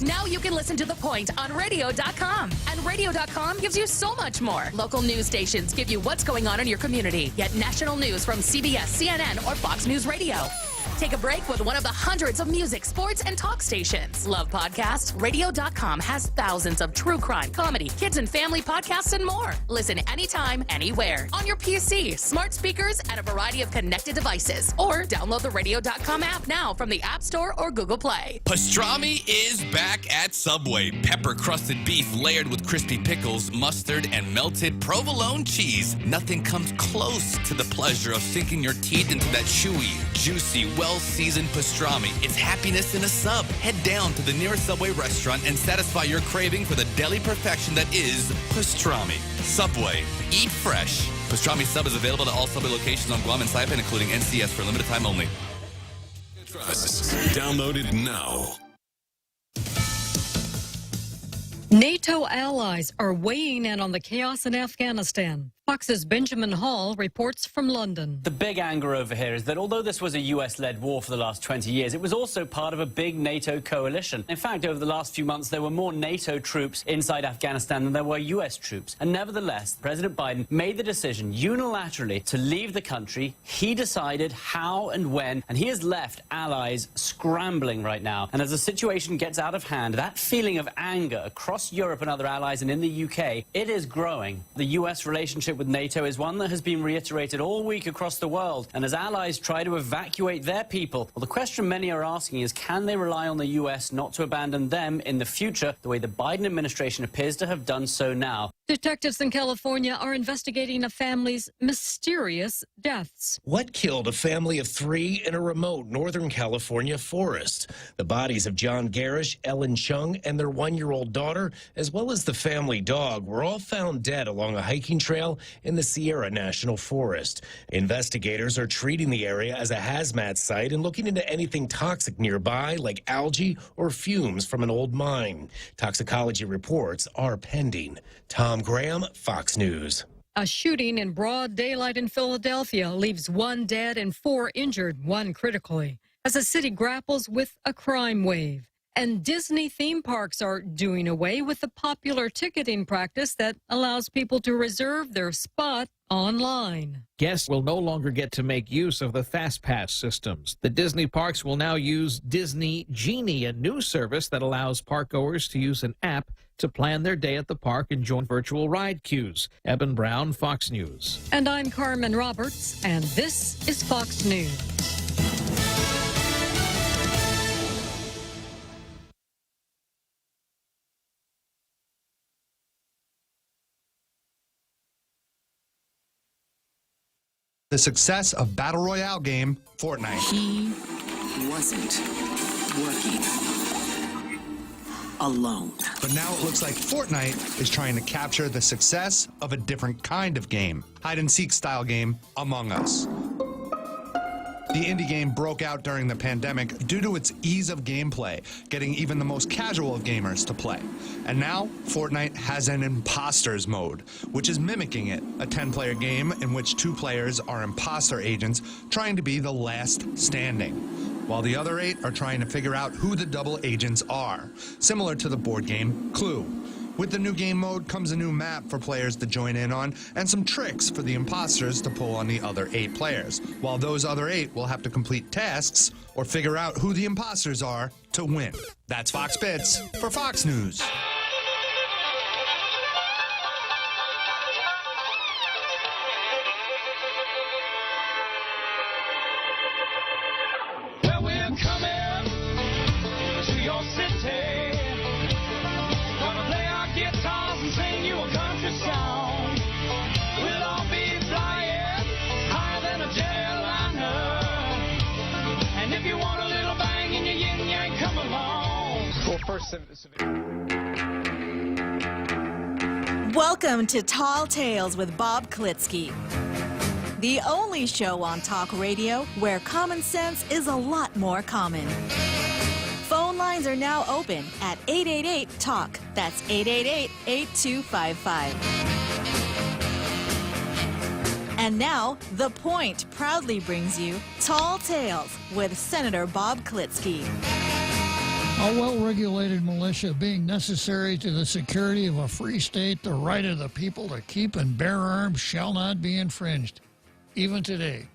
Now you can listen to The Point on radio.com. And radio.com gives you so much more. Local news stations give you what's going on in your community. Get national news from CBS, CNN, or Fox News Radio. Take a break with one of the hundreds of music, sports, and talk stations. Love podcasts? Radio.com has thousands of true crime, comedy, kids and family podcasts, and more. Listen anytime, anywhere. On your PC, smart speakers, and a variety of connected devices. Or download the Radio.com app now from the App Store or Google Play. Pastrami is back at Subway. Pepper-crusted beef layered with crispy pickles, mustard, and melted provolone cheese. Nothing comes close to the pleasure of sinking your teeth into that chewy, juicy, well-seasoned pastrami. It's happiness in a sub. Head down to the nearest Subway restaurant and satisfy your craving for the deli perfection that is pastrami. Subway. Eat fresh. Pastrami sub is available to all Subway locations on Guam and Saipan, including NCS, for a limited time only. Download it now. NATO allies are weighing in on the chaos in Afghanistan. Fox's Benjamin Hall reports from London. The big anger over here is that although this was a US-led war for the last 20 years, it was also part of a big NATO coalition. In fact, over the last few months, there were more NATO troops inside Afghanistan than there were US troops. And nevertheless, President Biden made the decision unilaterally to leave the country. He decided how and when, and he has left allies scrambling right now. And as the situation gets out of hand, that feeling of anger across Europe and other allies and in the UK, it is growing. The US relationship with NATO is one that has been reiterated all week across the world. And as allies try to evacuate their people, well, the question many are asking is, can they rely on the US not to abandon them in the future the way the Biden administration appears to have done so now? Detectives in California are investigating a family's mysterious deaths. What killed a family of 3 in a remote Northern California forest? The bodies of John Garish, Ellen Chung, and their 1-year-old daughter, as well as the family dog, were all found dead along a hiking trail in the Sierra National Forest. Investigators are treating the area as a hazmat site and looking into anything toxic nearby, like algae or fumes from an old mine. Toxicology reports are pending. Tom Graham, Fox News. A shooting in broad daylight in Philadelphia leaves 1 dead and 4 injured, 1 critically, as the city grapples with a crime wave. And Disney theme parks are doing away with the popular ticketing practice that allows people to reserve their spot online. Guests will no longer get to make use of the Fast Pass systems. The Disney parks will now use Disney Genie, a new service that allows parkgoers to use an app to plan their day at the park and join virtual ride queues. Eben Brown, Fox News. And I'm Carmen Roberts, and this is Fox News. The success of Battle Royale game, Fortnite. He wasn't working alone. But now it looks like Fortnite is trying to capture the success of a different kind of game. Hide-and-seek style game, Among Us. The indie game broke out during the pandemic due to its ease of gameplay, getting even the most casual of gamers to play. And now, Fortnite has an imposters mode, which is mimicking it, a 10-player game in which 2 players are imposter agents trying to be the last standing, while the other 8 are trying to figure out who the double agents are, similar to the board game Clue. With the new game mode comes a new map for players to join in on, and some tricks for the imposters to pull on the other 8 players, while those other 8 will have to complete tasks or figure out who the imposters are to win. That's Fox Bits for Fox News. Well, we're coming to your city. Guitars and sing you a country song. We'll all be flying higher than a jetliner. And if you want a little bang in your yin yang, come along. Well, first, welcome to Tall Tales with Bob Klitzkie, the only show on talk radio where common sense is a lot more common. Phone lines are now open at 888-TALK. That's 888-8255. And now, The Point proudly brings you Tall Tales with Senator Bob Klitzkie. A well-regulated militia being necessary to the security of a free state, the right of the people to keep and bear arms shall not be infringed, even today.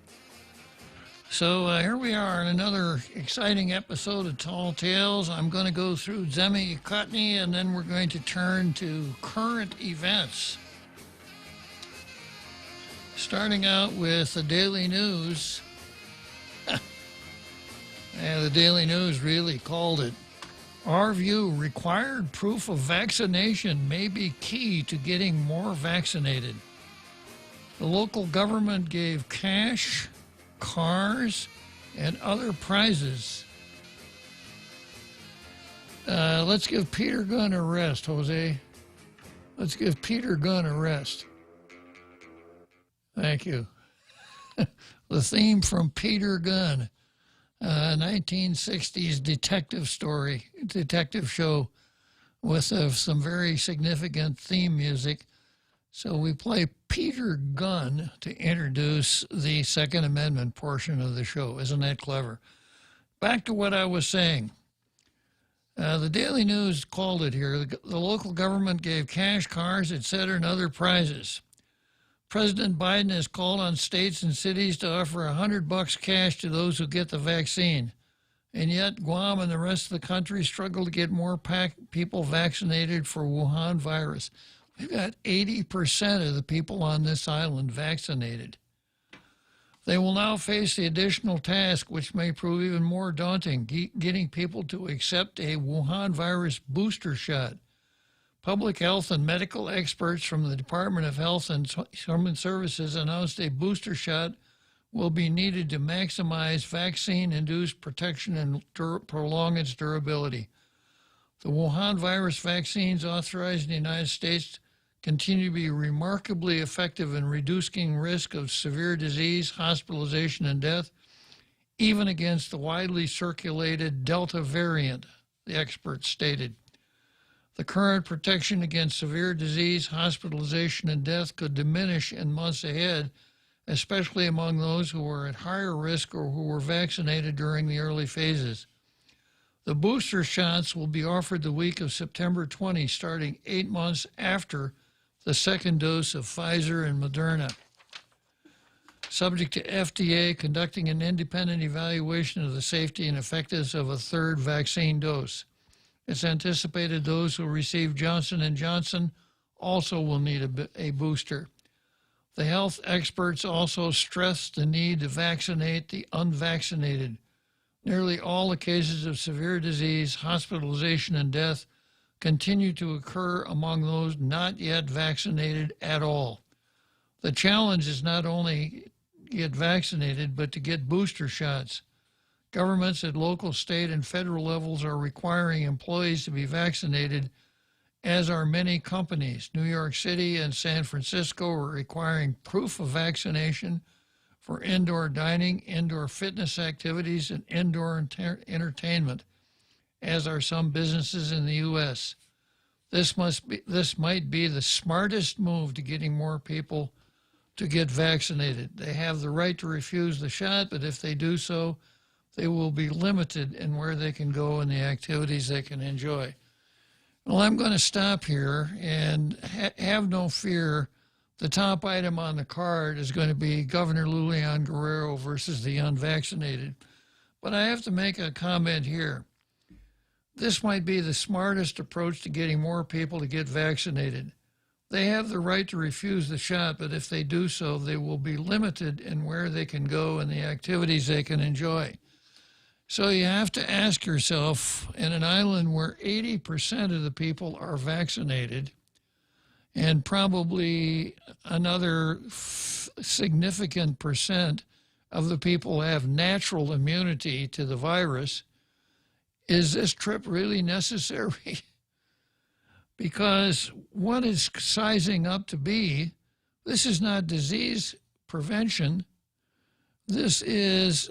So here we are in another exciting episode of Tall Tales. I'm going to go through Zemi Kotny, and then we're going to turn to current events. Starting out with the Daily News. Yeah, the Daily News really called it. Our view, required proof of vaccination may be key to getting more vaccinated. The local government gave cash, cars, and other prizes. Let's give Peter Gunn a rest, Jose. Let's give Peter Gunn a rest. Thank you. The theme from Peter Gunn. 1960s detective show with some very significant theme music. So we play Peter Gunn to introduce the Second Amendment portion of the show. Isn't that clever? Back to what I was saying. The Daily News called it here. The local government gave cash, cars, etc., and other prizes. President Biden has called on states and cities to offer $100 cash to those who get the vaccine. And yet Guam and the rest of the country struggle to get more people vaccinated for Wuhan virus. We've got 80% of the people on this island vaccinated. They will now face the additional task, which may prove even more daunting, getting people to accept a Wuhan virus booster shot. Public health and medical experts from the Department of Health and Human Services announced a booster shot will be needed to maximize vaccine-induced protection and prolong its durability. The Wuhan virus vaccines authorized in the United States continue to be remarkably effective in reducing risk of severe disease, hospitalization, and death, even against the widely circulated Delta variant, the experts stated. The current protection against severe disease, hospitalization, and death could diminish in months ahead, especially among those who are at higher risk or who were vaccinated during the early phases. The booster shots will be offered the week of September 20, starting 8 months after the second dose of Pfizer and Moderna. Subject to FDA conducting an independent evaluation of the safety and effectiveness of a third vaccine dose. It's anticipated those who receive Johnson & Johnson also will need a booster. The health experts also stressed the need to vaccinate the unvaccinated. Nearly all the cases of severe disease, hospitalization, and death continue to occur among those not yet vaccinated at all. The challenge is not only get vaccinated, but to get booster shots. Governments at local, state, and federal levels are requiring employees to be vaccinated, as are many companies. New York City and San Francisco are requiring proof of vaccination for indoor dining, indoor fitness activities, and indoor entertainment, as are some businesses in the U.S. This might be the smartest move to getting more people to get vaccinated. They have the right to refuse the shot, but if they do so, they will be limited in where they can go and the activities they can enjoy. Well, I'm going to stop here and have no fear. The top item on the card is going to be Governor Lulian Guerrero versus the unvaccinated. But I have to make a comment here. This might be the smartest approach to getting more people to get vaccinated. They have the right to refuse the shot, but if they do so, they will be limited in where they can go and the activities they can enjoy. So you have to ask yourself, in an island where 80% of the people are vaccinated and probably another significant percent of the people have natural immunity to the virus, is this trip really necessary? Because what is sizing up to be, this is not disease prevention. This is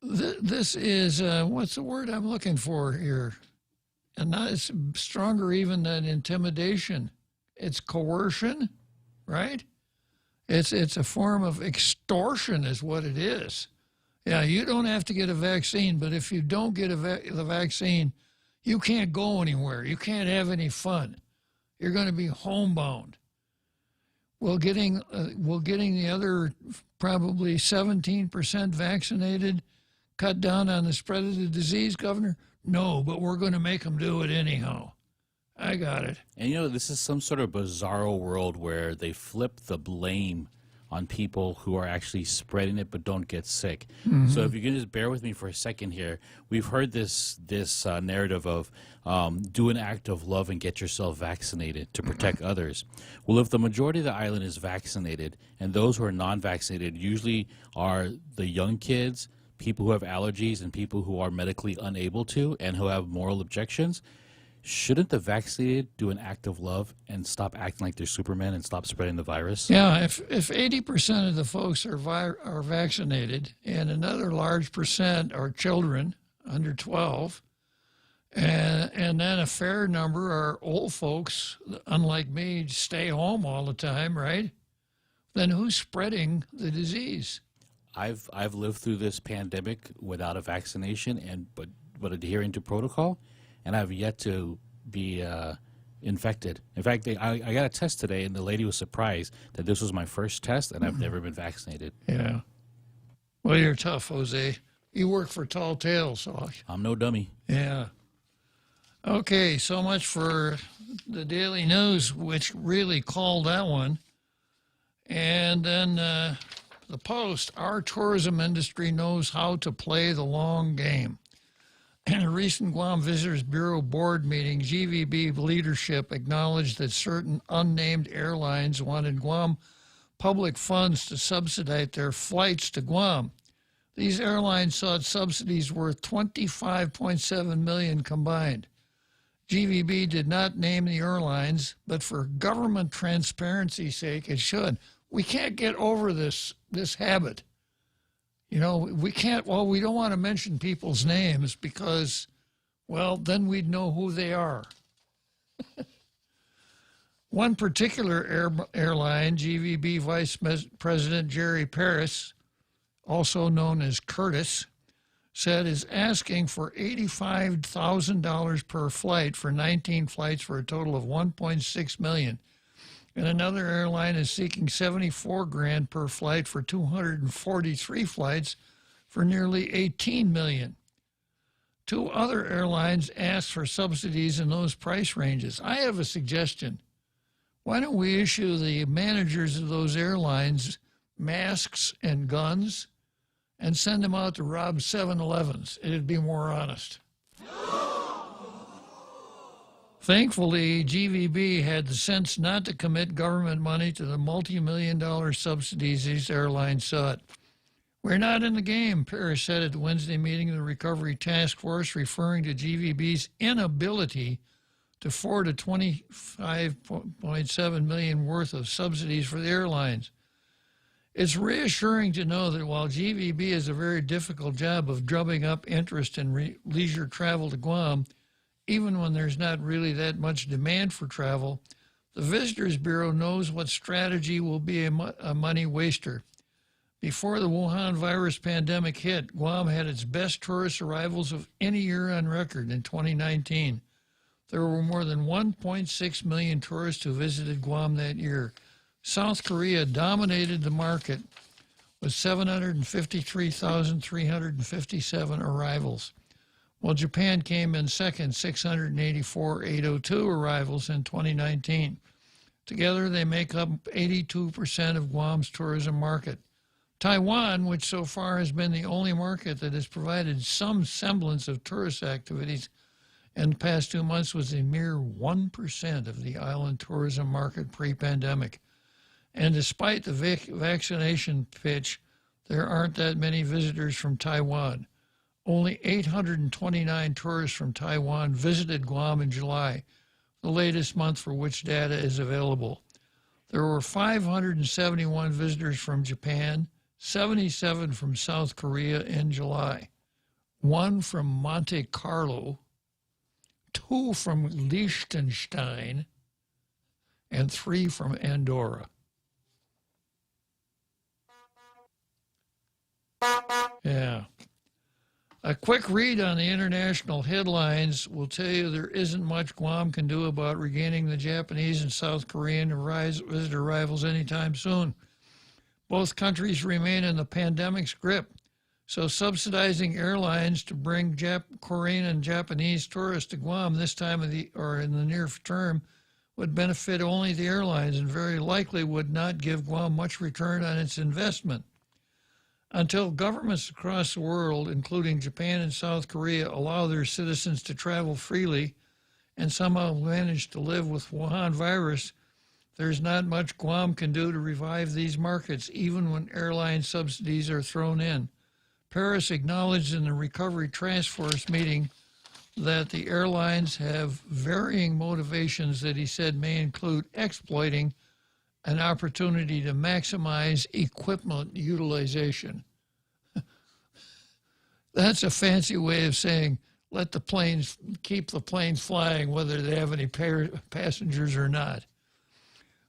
what's the word I'm looking for here? And not, it's stronger even than intimidation. It's coercion, right? It's a form of extortion is what it is. Yeah, you don't have to get a vaccine, but if you don't get the vaccine, you can't go anywhere. You can't have any fun. You're going to be homebound. Will getting the other probably 17% vaccinated cut down on the spread of the disease, Governor? No, but we're going to make them do it anyhow. I got it. And you know, this is some sort of bizarro world where they flip the blame on people who are actually spreading it but don't get sick. So if you can just bear with me for a second here, we've heard this narrative of do an act of love and get yourself vaccinated to protect others. Well, if the majority of the island is vaccinated and those who are non-vaccinated usually are the young kids, people who have allergies, and people who are medically unable to and who have moral objections, shouldn't the vaccinated do an act of love and stop acting like they're Superman and stop spreading the virus? Yeah, if 80% of the folks are vaccinated and another large percent are children under 12, and then a fair number are old folks, unlike me, stay home all the time, right? Then who's spreading the disease? I've lived through this pandemic without a vaccination but adhering to protocol, and I've yet to be infected. In fact, I got a test today, and the lady was surprised that this was my first test, and I've never been vaccinated. Yeah. Well, you're tough, Jose. You work for Tall Tales, so I'm no dummy. yeah. Okay, so much for the Daily News, which really called that one. And then the Post, our tourism industry knows how to play the long game. In a recent Guam Visitors Bureau board meeting, GVB leadership acknowledged that certain unnamed airlines wanted Guam public funds to subsidize their flights to Guam. These airlines sought subsidies worth $25.7 million combined. GVB did not name the airlines, but for government transparency's sake, it should. We can't get over this habit. You know, we can't, well, we don't want to mention people's names because, well, then we'd know who they are. One particular airline, GVB Vice President Jerry Paris, also known as Curtis, said is asking for $85,000 per flight for 19 flights for a total of $1.6 million. And another airline is seeking $74,000 per flight for 243 flights for nearly $18 million. Two other airlines asked for subsidies in those price ranges. I have a suggestion. Why don't we issue the managers of those airlines masks and guns and send them out to rob 7-Elevens? It'd be more honest. Thankfully, GVB had the sense not to commit government money to the multi-million-dollar subsidies these airlines sought. We're not in the game, Paris said at the Wednesday meeting of the Recovery Task Force, referring to GVB's inability to afford a $25.7 million worth of subsidies for the airlines. It's reassuring to know that while GVB has a very difficult job of drumming up interest in leisure travel to Guam, even when there's not really that much demand for travel, the Visitors Bureau knows what strategy will be a money waster. Before the Wuhan virus pandemic hit, Guam had its best tourist arrivals of any year on record in 2019. There were more than 1.6 million tourists who visited Guam that year. South Korea dominated the market with 753,357 arrivals, while Japan came in second, 684,802 arrivals in 2019. Together, they make up 82% of Guam's tourism market. Taiwan, which so far has been the only market that has provided some semblance of tourist activities in the past 2 months, was a mere 1% of the island tourism market pre-pandemic. And despite the vaccination pitch, there aren't that many visitors from Taiwan. Only 829 tourists from Taiwan visited Guam in July, the latest month for which data is available. There were 571 visitors from Japan, 77 from South Korea in July, 1 from Monte Carlo, 2 from Liechtenstein, and 3 from Andorra. Yeah. A quick read on the international headlines will tell you there isn't much Guam can do about regaining the Japanese and South Korean visitor arrivals anytime soon. Both countries remain in the pandemic's grip, so subsidizing airlines to bring Korean and Japanese tourists to Guam this time of or in the near term would benefit only the airlines and very likely would not give Guam much return on its investment. Until governments across the world, including Japan and South Korea, allow their citizens to travel freely and somehow manage to live with Wuhan virus, there's not much Guam can do to revive these markets, even when airline subsidies are thrown in. Paris acknowledged in the Recovery Task Force meeting that the airlines have varying motivations that he said may include exploiting an opportunity to maximize equipment utilization. That's a fancy way of saying keep the planes flying whether they have any passengers or not.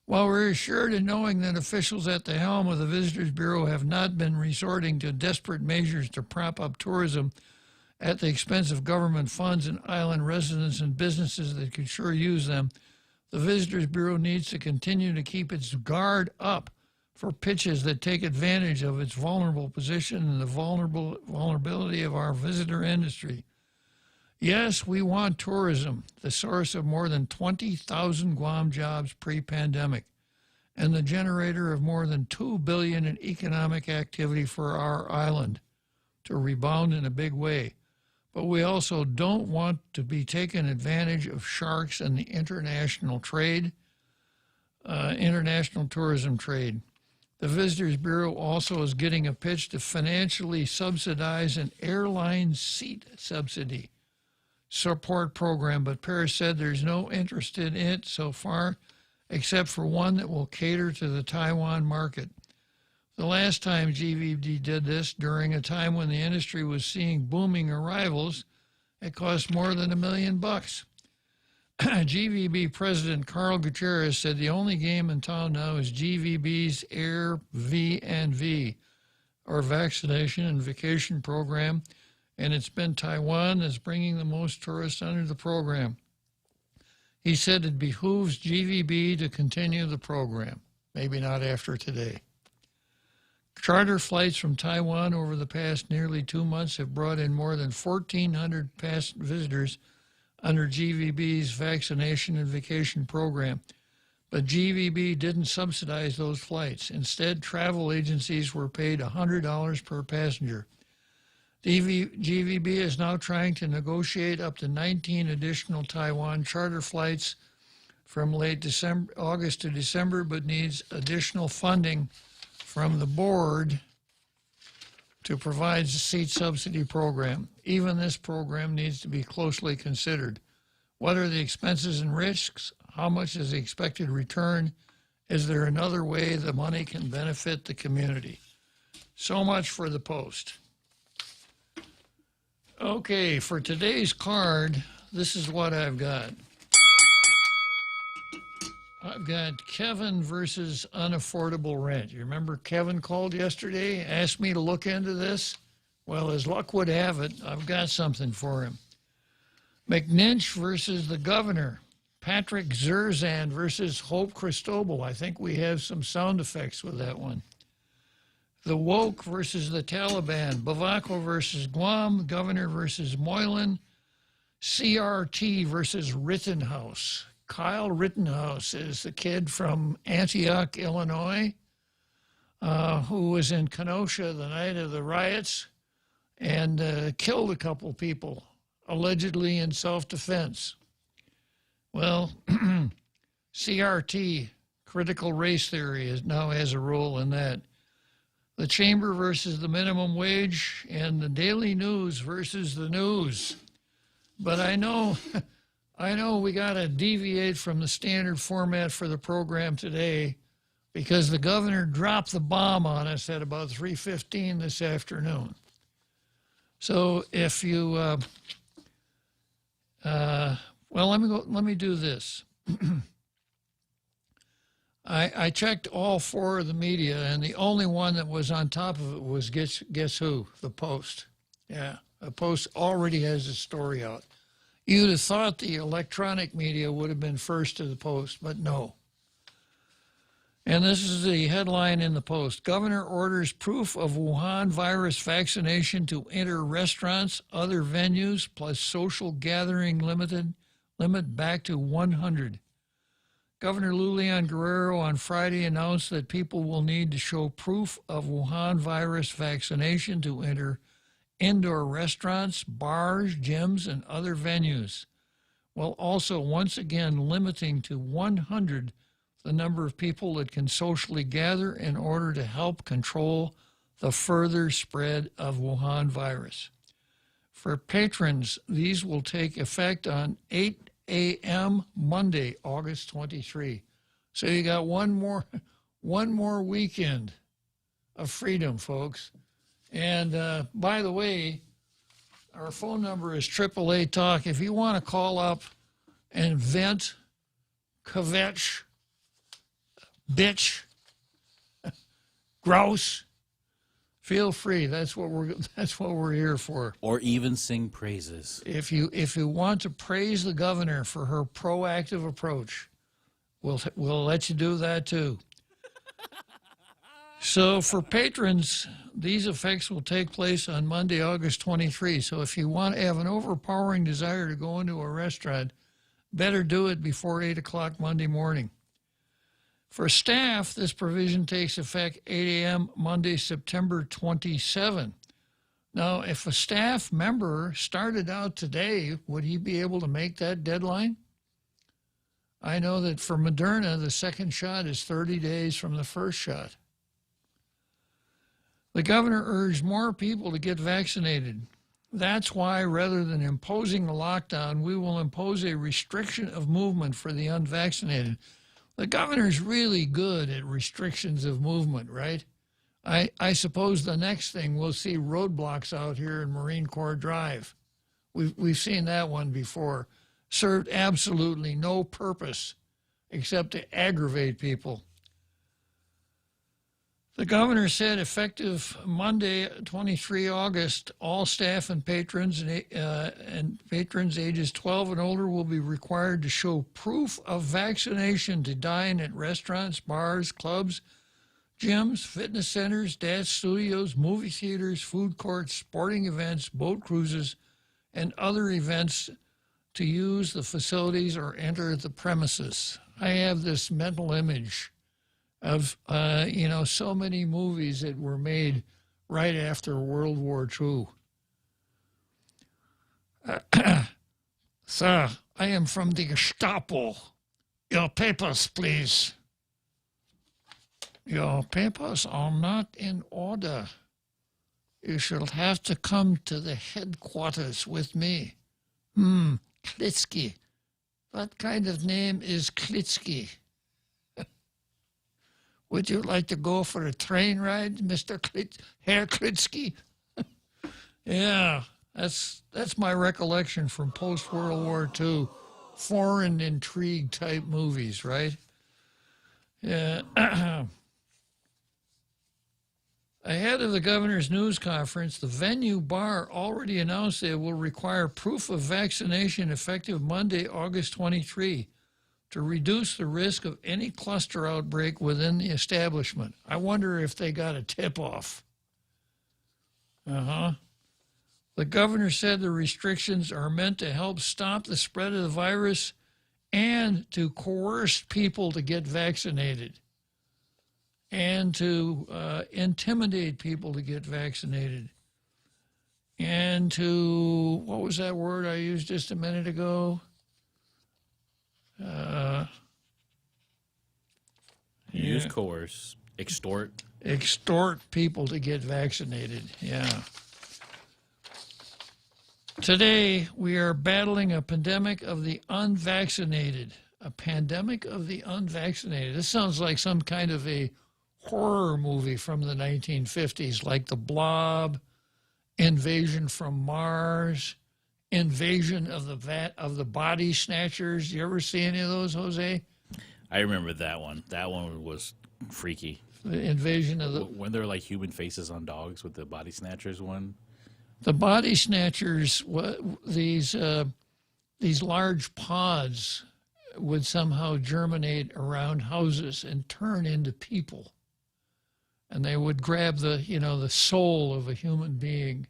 While we're assured in knowing that officials at the helm of the Visitors Bureau have not been resorting to desperate measures to prop up tourism at the expense of government funds and island residents and businesses that could sure use them, the Visitors Bureau needs to continue to keep its guard up for pitches that take advantage of its vulnerable position and the vulnerability of our visitor industry. Yes, we want tourism, the source of more than 20,000 Guam jobs pre-pandemic, and the generator of more than $2 billion in economic activity for our island to rebound in a big way. But we also don't want to be taken advantage of sharks in the international tourism trade. The Visitors Bureau also is getting a pitch to financially subsidize an airline seat subsidy support program, but Paris said there's no interest in it so far, except for one that will cater to the Taiwan market. The last time GVB did this, during a time when the industry was seeing booming arrivals, it cost more than $1 million. GVB President Carl Gutierrez said the only game in town now is GVB's Air V&V, or Vaccination and Vacation Program, and it's been Taiwan that's bringing the most tourists under the program. He said it behooves GVB to continue the program, maybe not after today. Charter flights from Taiwan over the past nearly 2 months have brought in more than 1,400 past visitors under GVB's Vaccination and Vacation Program. But GVB didn't subsidize those flights. Instead, travel agencies were paid $100 per passenger. GVB is now trying to negotiate up to 19 additional Taiwan charter flights from late August to December, but needs additional funding from the board to provide the seat subsidy program. Even this program needs to be closely considered. What are the expenses and risks? How much is the expected return? Is there another way the money can benefit the community? So much for the Post. Okay, for today's card, this is what I've got. I've got Kevin versus unaffordable rent. You remember Kevin called yesterday, asked me to look into this? Well, as luck would have it, I've got something for him. McNinch versus the governor. Patrick Zerzan versus Hope Cristobal. I think we have some sound effects with that one. The Woke versus the Taliban. Bavako versus Guam. Governor versus Moylan. CRT versus Rittenhouse. Kyle Rittenhouse is the kid from Antioch, Illinois, who was in Kenosha the night of the riots and killed a couple people, allegedly in self-defense. Well, CRT, critical race theory, now has a role in that. The Chamber versus the minimum wage, and the Daily News versus the news. But I know we got to deviate from the standard format for the program today because the governor dropped the bomb on us at about 3:15 this afternoon. So if you, let me do this. I checked all four of the media, and the only one that was on top of it was guess who? The Post. Yeah, the Post already has a story out. You'd have thought the electronic media would have been first to the Post, but no. And this is the headline in the Post. Governor orders proof of Wuhan virus vaccination to enter restaurants, other venues, plus social gathering limit back to 100. Governor Lulian Guerrero on Friday announced that people will need to show proof of Wuhan virus vaccination to enter indoor restaurants, bars, gyms, and other venues, while also once again limiting to 100 the number of people that can socially gather in order to help control the further spread of Wuhan virus. For patrons, these will take effect on 8 a.m. Monday, August 23. So you got one more weekend of freedom, folks. And by the way, our phone number is 888 Talk. If you want to call up and vent, kvetch, bitch, grouse, feel free. That's what we're here for. Or even sing praises. If you want to praise the governor for her proactive approach, we'll let you do that too. So for patrons, these effects will take place on Monday, August 23. So if you want to have an overpowering desire to go into a restaurant, better do it before 8 o'clock Monday morning. For staff, this provision takes effect 8 a.m. Monday, September 27. Now, if a staff member started out today, would he be able to make that deadline? I know that for Moderna, the second shot is 30 days from the first shot. The governor urged more people to get vaccinated. That's why, rather than imposing a lockdown, we will impose a restriction of movement for the unvaccinated. The governor's really good at restrictions of movement, right? I suppose the next thing we'll see roadblocks out here in Marine Corps Drive. We've seen that one before. Served absolutely no purpose except to aggravate people. The governor said effective Monday, 23 August, all staff and patrons ages 12 and older will be required to show proof of vaccination to dine at restaurants, bars, clubs, gyms, fitness centers, dance studios, movie theaters, food courts, sporting events, boat cruises, and other events to use the facilities or enter the premises. I have this mental image of, so many movies that were made right after World War II. Sir, I am from the Gestapo. Your papers, please. Your papers are not in order. You shall have to come to the headquarters with me. Klitzkie. What kind of name is Klitzkie? Would you like to go for a train ride, Mr. Herr Klitzkie? Yeah, that's my recollection from post-World War II, foreign intrigue type movies, right? Yeah. Ahead of the governor's news conference, the Venue Bar already announced they will require proof of vaccination effective Monday, August 23. to reduce the risk of any cluster outbreak within the establishment. I wonder if they got a tip-off. The governor said the restrictions are meant to help stop the spread of the virus and to coerce people to get vaccinated and to intimidate people to get vaccinated and to, what was that word I used just a minute ago? Use, coerce, extort. Extort people to get vaccinated, yeah. Today, we are battling a pandemic of the unvaccinated. A pandemic of the unvaccinated. This sounds like some kind of a horror movie from the 1950s, like The Blob, Invasion from Mars, Invasion of the Body Snatchers. You ever see any of those, Jose? I remember that one. That one was freaky. The invasion of the... When there were like human faces on dogs with the body snatchers one. The body snatchers, these large pods would somehow germinate around houses and turn into people. And they would grab the soul of a human being,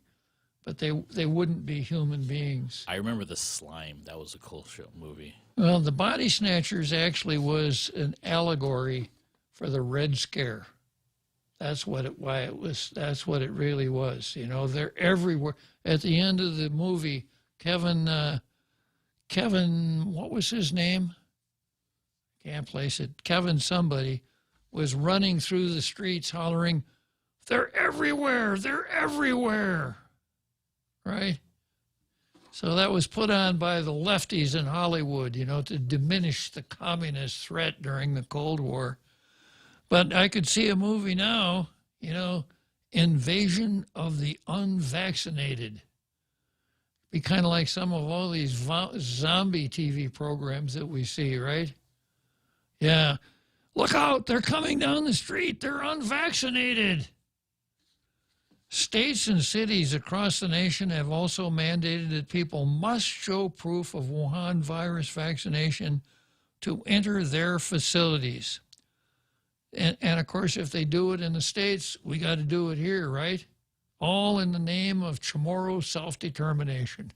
but they wouldn't be human beings. I remember the slime. That was a cool movie. Well, the body snatchers actually was an allegory for the Red Scare. That's what it really was. They're everywhere. At the end of the movie, Kevin, what was his name? Can't place it. Kevin somebody was running through the streets hollering, "They're everywhere! They're everywhere!" Right? So that was put on by the lefties in Hollywood, to diminish the communist threat during the Cold War. But I could see a movie now, Invasion of the Unvaccinated. Be kind of like some of all these zombie TV programs that we see, right? Yeah. Look out, they're coming down the street. They're unvaccinated. States and cities across the nation have also mandated that people must show proof of Wuhan virus vaccination to enter their facilities. And of course, if they do it in the States, we got to do it here, right? All in the name of Chamorro self-determination.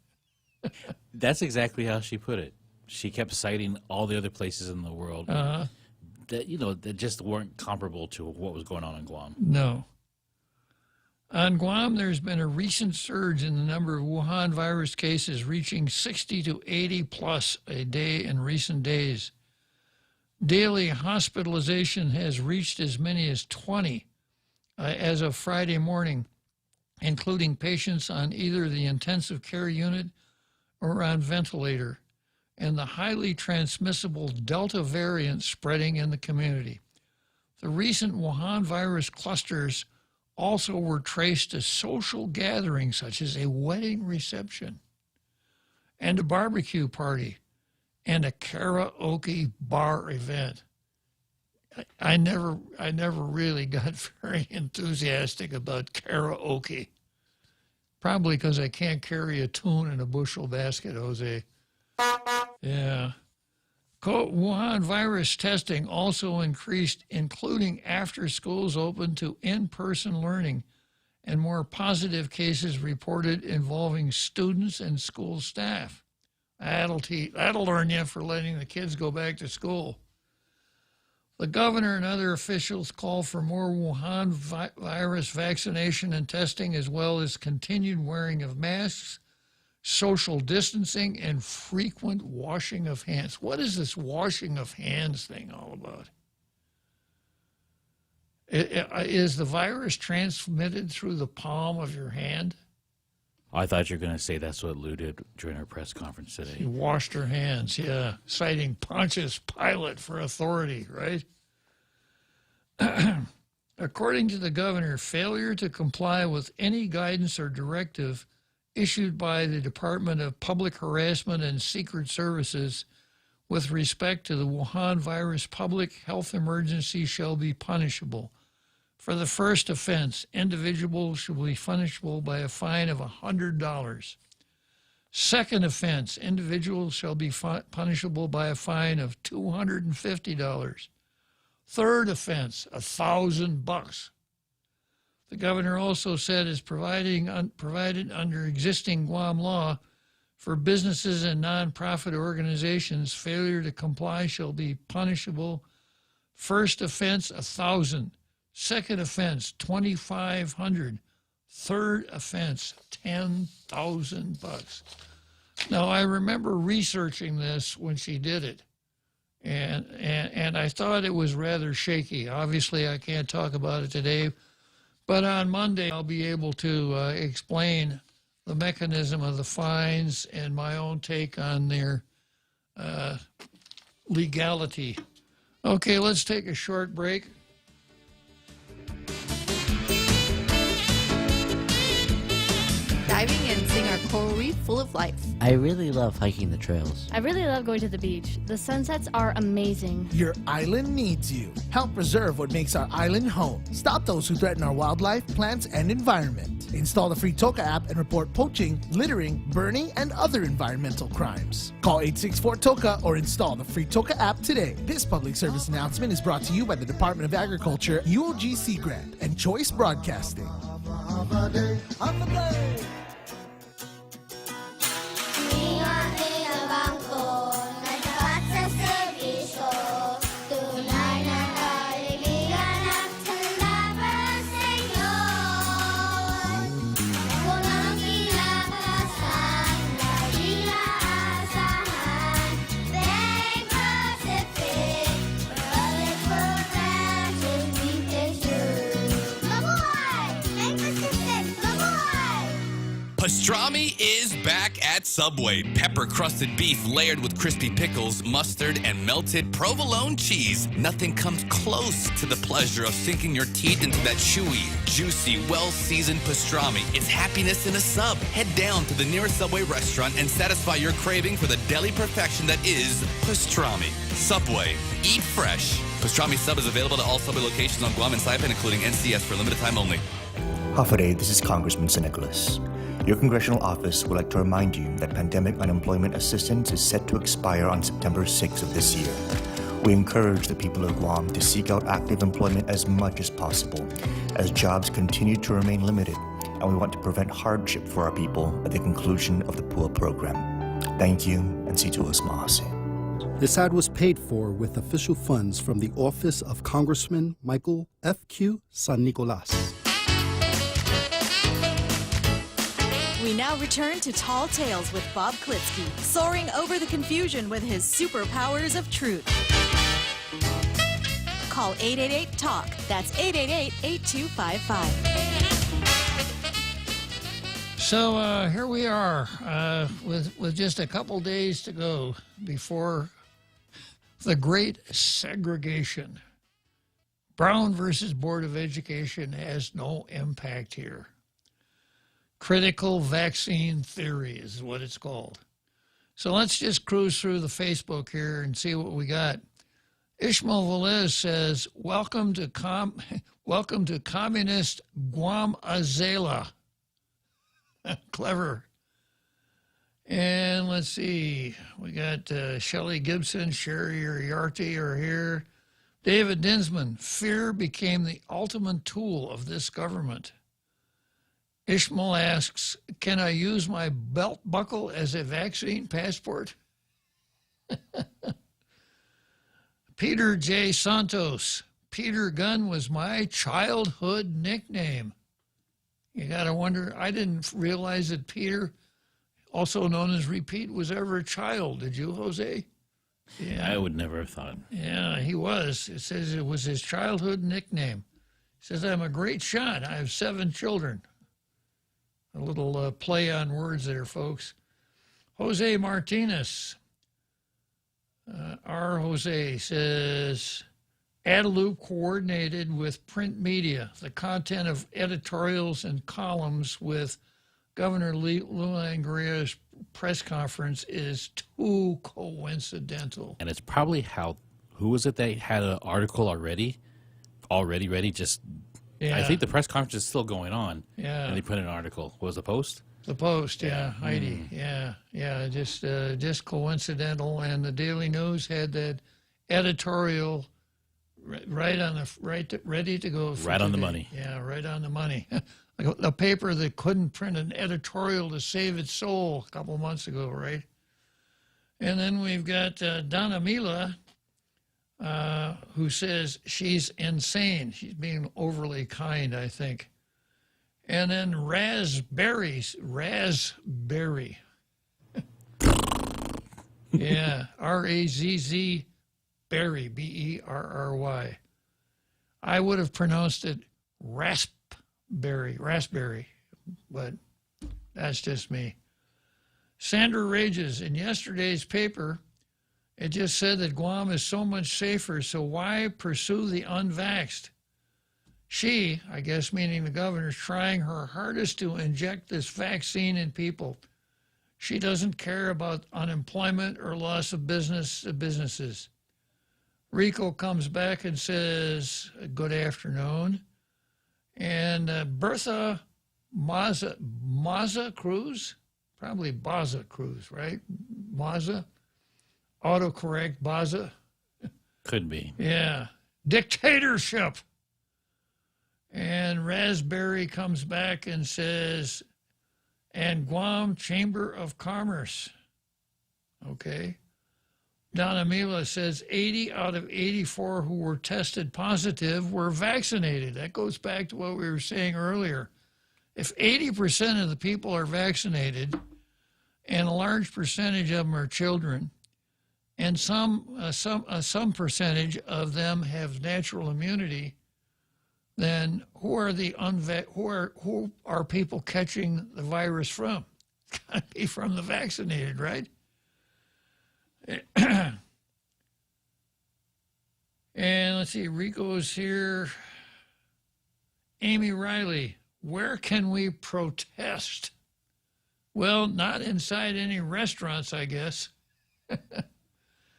That's exactly how she put it. She kept citing all the other places in the world that that just weren't comparable to what was going on in Guam. No. On Guam, there's been a recent surge in the number of Wuhan virus cases, reaching 60 to 80 plus a day in recent days. Daily hospitalization has reached as many as 20 as of Friday morning, including patients on either the intensive care unit or on ventilator, and the highly transmissible Delta variant spreading in the community. The recent Wuhan virus clusters also were traced to social gatherings such as a wedding reception and a barbecue party and a karaoke bar event. I never really got very enthusiastic about karaoke. Probably because I can't carry a tune in a bushel basket, Jose. Yeah. Wuhan virus testing also increased, including after schools opened, to in-person learning, and more positive cases reported involving students and school staff. That'll learn you for letting the kids go back to school. The governor and other officials call for more Wuhan virus vaccination and testing, as well as continued wearing of masks, social distancing, and frequent washing of hands. What is this washing of hands thing all about? Is the virus transmitted through the palm of your hand? I thought you were going to say that's what Lou did during her press conference today. She washed her hands, yeah, citing Pontius Pilate for authority, right? According to the governor, failure to comply with any guidance or directive issued by the Department of Public Harassment and Secret Services with respect to the Wuhan virus public health emergency shall be punishable. For the first offense, individuals shall be punishable by a fine of $100. Second offense, individuals shall be punishable by a fine of $250. Third offense, $1,000. The governor also said is provided under existing Guam law for businesses and nonprofit organizations, failure to comply shall be punishable. First offense, $1,000. Second offense, $2,500. Third offense, $10,000. Now, I remember researching this when she did it, and I thought it was rather shaky. Obviously, I can't talk about it today, but on Monday, I'll be able to explain the mechanism of the fines and my own take on their legality. Okay, let's take a short break. diving and seeing our coral reef full of life. I really love hiking the trails. I really love going to the beach. The sunsets are amazing. Your island needs you. Help preserve what makes our island home. Stop those who threaten our wildlife, plants, and environment. Install the free Toka app and report poaching, littering, burning, and other environmental crimes. Call 864-TOKA or install the free Toka app today. This public service announcement is brought to you by the Department of Agriculture, UOGC Grant, and Choice Broadcasting. Pastrami is back at Subway. Pepper-crusted beef layered with crispy pickles, mustard, and melted provolone cheese. Nothing comes close to the pleasure of sinking your teeth into that chewy, juicy, well-seasoned pastrami. It's happiness in a sub. Head down to the nearest Subway restaurant and satisfy your craving for the deli perfection that is pastrami. Subway. Eat fresh. Pastrami sub is available to all Subway locations on Guam and Saipan, including NCS for limited time only. Hafaday, this is Congressman St. Nicholas. Your congressional office would like to remind you that pandemic unemployment assistance is set to expire on September 6th of this year. We encourage the people of Guam to seek out active employment as much as possible, as jobs continue to remain limited, and we want to prevent hardship for our people at the conclusion of the PUA program. Thank you, and see to us, Mahase. This ad was paid for with official funds from the office of Congressman Michael F.Q. San Nicolas. We now return to Tall Tales with Bob Klitzkie, soaring over the confusion with his superpowers of truth. Call 888-TALK. That's 888-8255. So here we are with just a couple days to go before the great segregation. Brown versus Board of Education has no impact here. Critical vaccine theory is what it's called. So let's just cruise through the Facebook here and see what we got. Ishmael Velez says, welcome to communist Guam Azela. Clever. And let's see, we got Shelley Gibson, Sherry Uriarte are here. David Dinsman, fear became the ultimate tool of this government. Ishmael asks, can I use my belt buckle as a vaccine passport? Peter J. Santos, Peter Gunn was my childhood nickname. You got to wonder, I didn't realize that Peter, also known as Repeat, was ever a child. Did you, Jose? Yeah, I would never have thought. Yeah, he was. It says it was his childhood nickname. He says, I'm a great shot. I have 7 children. A little play on words there, folks. Jose Martinez. R. Jose says, Adelup coordinated with print media the content of editorials and columns with Governor Langria's press conference is too coincidental. And it's probably who was it that had an article already ready, just... Yeah. I think the press conference is still going on. Yeah. And they put in an article. What was the Post? The Post, yeah. Heidi. Yeah. Just coincidental. And the Daily News had that editorial ready to go. Right on the money. Yeah, right on the money. Like a paper that couldn't print an editorial to save its soul a couple months ago, right? And then we've got Donna Mila, who says she's insane. She's being overly kind, I think. And then Raspberry. Yeah, R-A-Z-Z Berry, B-E-R-R-Y. I would have pronounced it raspberry, but that's just me. Sandra Rages, in yesterday's paper, it just said that Guam is so much safer, so why pursue the unvaxxed? She, I guess meaning the governor, is trying her hardest to inject this vaccine in people. She doesn't care about unemployment or loss of businesses. Rico comes back and says, good afternoon. And Bertha Maza Cruz, probably Baza Cruz, right? Maza, autocorrect, Baza. Could be. Yeah. Dictatorship. And Raspberry comes back and says, and Guam Chamber of Commerce. Okay. Donna Mila says 80 out of 84 who were tested positive were vaccinated. That goes back to what we were saying earlier. If 80% of the people are vaccinated, and a large percentage of them are children, and some percentage of them have natural immunity, then who are people catching the virus from? It's got to be from the vaccinated, right? And let's see, Rico's here. Amy Riley, where can we protest? Well, not inside any restaurants, I guess.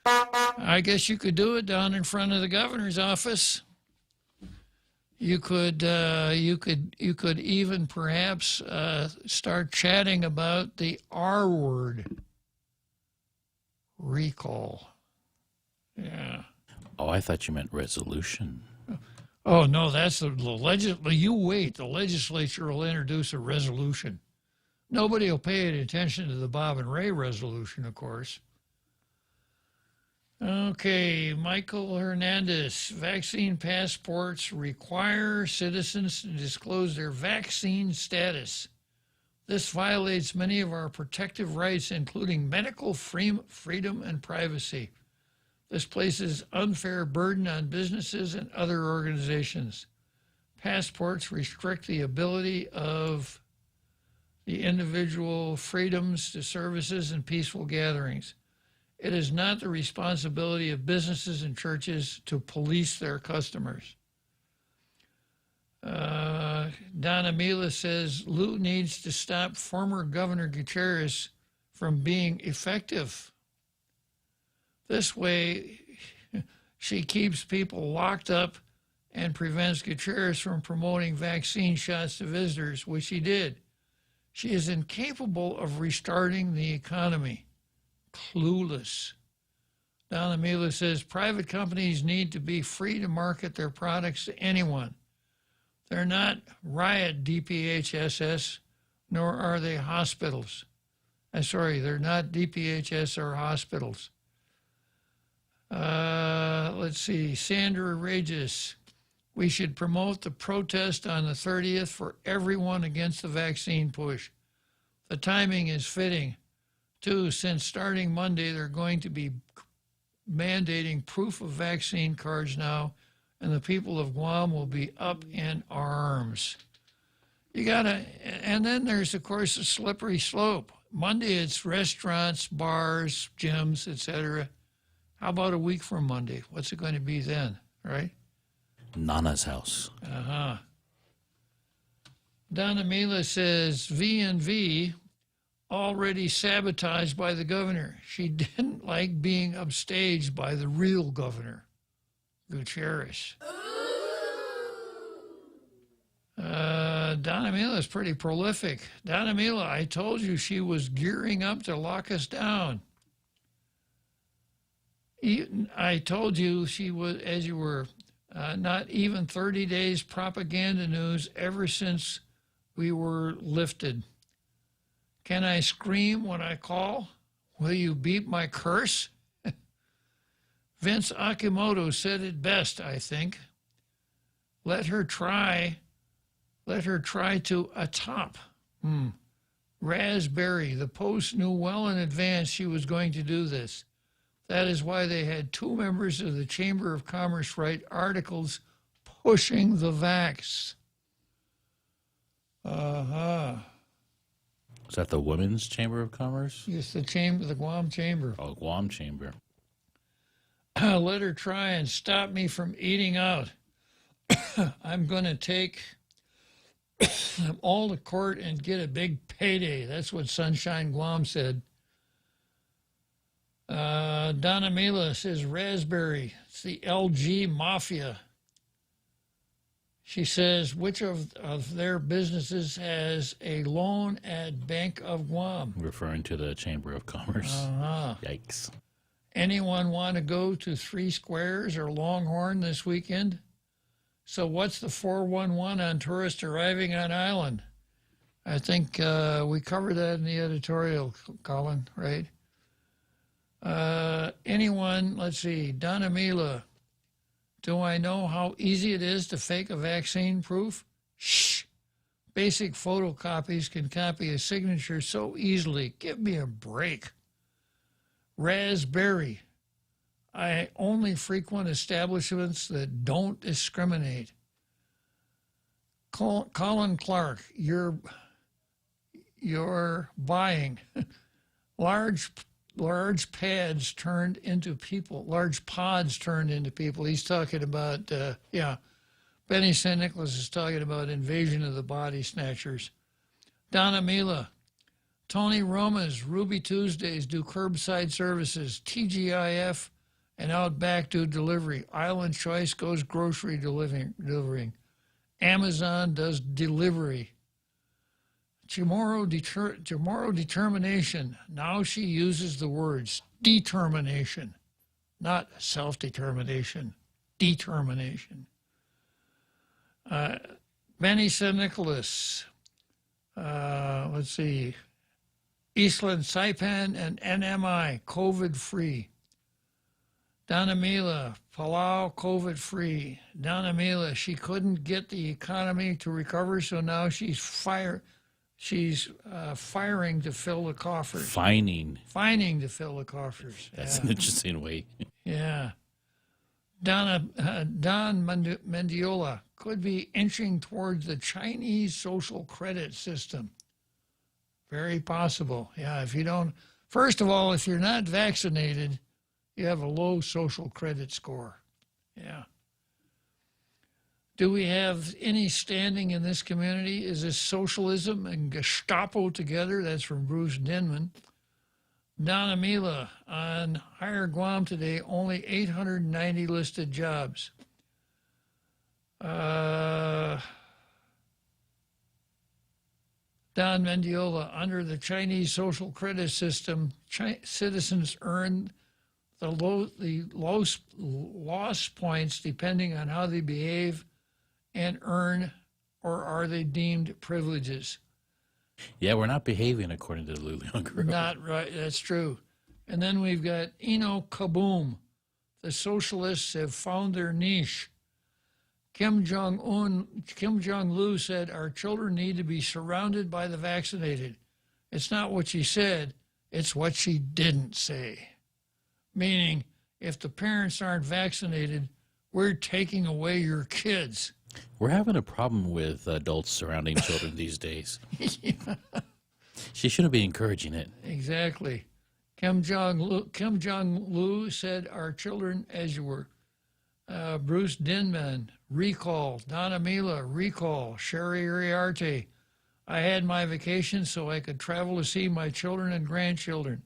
I guess you could do it down in front of the governor's office. You could even perhaps start chatting about the R word, recall. Yeah. Oh, I thought you meant resolution. Oh no, that's the legislature. You wait. The legislature will introduce a resolution. Nobody will pay any attention to the Bob and Ray resolution, of course. Okay, Michael Hernandez. Vaccine passports require citizens to disclose their vaccine status. This violates many of our protective rights, including medical freedom and privacy. This places unfair burden on businesses and other organizations. Passports restrict the ability of the individual freedoms to services and peaceful gatherings. It is not the responsibility of businesses and churches to police their customers. Donna Mila says Lou needs to stop former Governor Gutierrez from being effective. This way, she keeps people locked up and prevents Gutierrez from promoting vaccine shots to visitors, which he did. She is incapable of restarting the economy. Clueless. Donna Mila says private companies need to be free to market their products to anyone. They're not riot DPHSS, nor are they hospitals. They're not DPHS or hospitals. Let's see, Sandra Regis. We should promote the protest on the 30th for everyone against the vaccine push. The timing is fitting. Two, since starting Monday, they're going to be mandating proof of vaccine cards now, and the people of Guam will be up in arms. And then there's, of course, a slippery slope. Monday, it's restaurants, bars, gyms, etc. How about a week from Monday? What's it going to be then, right? Nana's house. Uh-huh. Donna Mila says V&V already sabotaged by the governor. She didn't like being upstaged by the real governor, Gutierrez. Donna Mila is pretty prolific. Donna Mila, I told you she was gearing up to lock us down. I told you she was, as you were, not even 30 days propaganda news ever since we were lifted. Can I scream when I call? Will you beep my curse? Vince Akimoto said it best, I think. Let her try to atop. Raspberry, the Post knew well in advance she was going to do this. That is why they had two members of the Chamber of Commerce write articles pushing the vax. Is that the Women's Chamber of Commerce? Yes, the Guam Chamber. Oh, Guam Chamber. Let her try and stop me from eating out. I'm going to take them all to court and get a big payday. That's what Sunshine Guam said. Donna Mila says raspberry. It's the LG Mafia. She says, which of their businesses has a loan at Bank of Guam? Referring to the Chamber of Commerce. Uh-huh. Yikes. Anyone want to go to Three Squares or Longhorn this weekend? So what's the 411 on tourists arriving on island? I think we covered that in the editorial, Colin, right? Anyone, let's see, Donna Mila, do I know how easy it is to fake a vaccine proof? Shh. Basic photocopies can copy a signature so easily. Give me a break. Raspberry. I only frequent establishments that don't discriminate. Colin Clark, you're buying large pods turned into people. He's talking about, Benny St. Nicholas is talking about invasion of the body snatchers. Donna Mila, Tony Roma's Ruby Tuesdays do curbside services. TGIF and Outback do delivery. Island Choice goes grocery delivering. Amazon does delivery. Tomorrow determination. Now she uses the words determination, not self-determination, determination. Benny St. Nicholas. Let's see. Eastland Saipan and NMI, COVID-free. Donna Mila, Palau, COVID-free. Donna Mila, she couldn't get the economy to recover, so now she's firing to fill the coffers. Fining to fill the coffers. That's an interesting way. Yeah. Don Mendiola could be inching towards the Chinese social credit system. Very possible. Yeah, first of all, if you're not vaccinated, you have a low social credit score. Yeah. Do we have any standing in this community? Is this socialism and Gestapo together? That's from Bruce Denman. Donna Mila, on Hire Guam today, only 890 listed jobs. Don Mendiola, under the Chinese social credit system, citizens earn the loss points depending on how they behave and earn, or are they deemed privileges? Yeah, we're not behaving according to the Lululemon Group. Not right, that's true. And then we've got Eno Kaboom. The socialists have found their niche. Kim Jong-lu said, our children need to be surrounded by the vaccinated. It's not what she said, it's what she didn't say. Meaning, if the parents aren't vaccinated, we're taking away your kids. We're having a problem with adults surrounding children these days. Yeah. She shouldn't be encouraging it. Exactly. Kim Jong-lu said, our children, as you were. Bruce Denman, recall. Donna Mila, recall. Sherry Uriarte, I had my vacation so I could travel to see my children and grandchildren.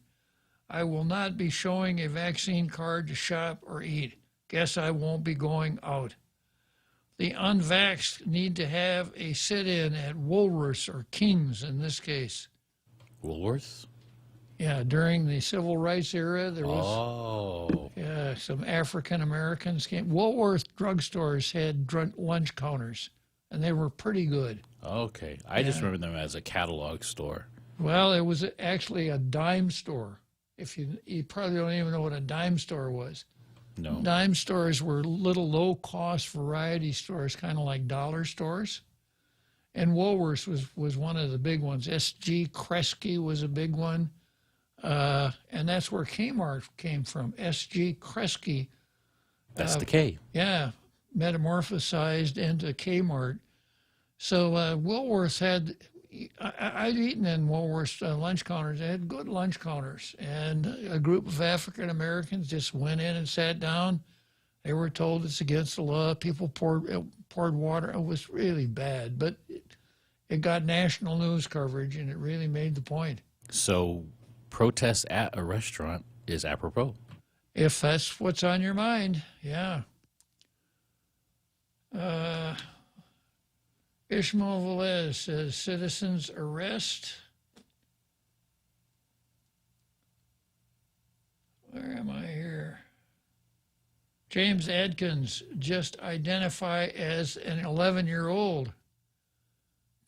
I will not be showing a vaccine card to shop or eat. Guess I won't be going out. The unvaxxed need to have a sit-in at Woolworths or King's in this case. Woolworths? Yeah, during the civil rights era, there was some African Americans came. Woolworth drugstores had lunch counters, and they were pretty good. Okay, I just remember them as a catalog store. Well, it was actually a dime store. If you probably don't even know what a dime store was. No. Dime stores were little low-cost variety stores, kind of like dollar stores. And Woolworths was one of the big ones. S.G. Kreski was a big one. And that's where Kmart came from. S.G. Kreski. That's the K. Yeah, metamorphosized into Kmart. So Woolworths had, I'd eaten in Woolworths lunch counters. They had good lunch counters. And a group of African Americans just went in and sat down. They were told it's against the law. People poured water. It was really bad, but it got national news coverage, and it really made the point. So protest at a restaurant is apropos. If that's what's on your mind, yeah. Ishmael Velez says citizens arrest. Where am I here? James Adkins just identify as an 11-year-old.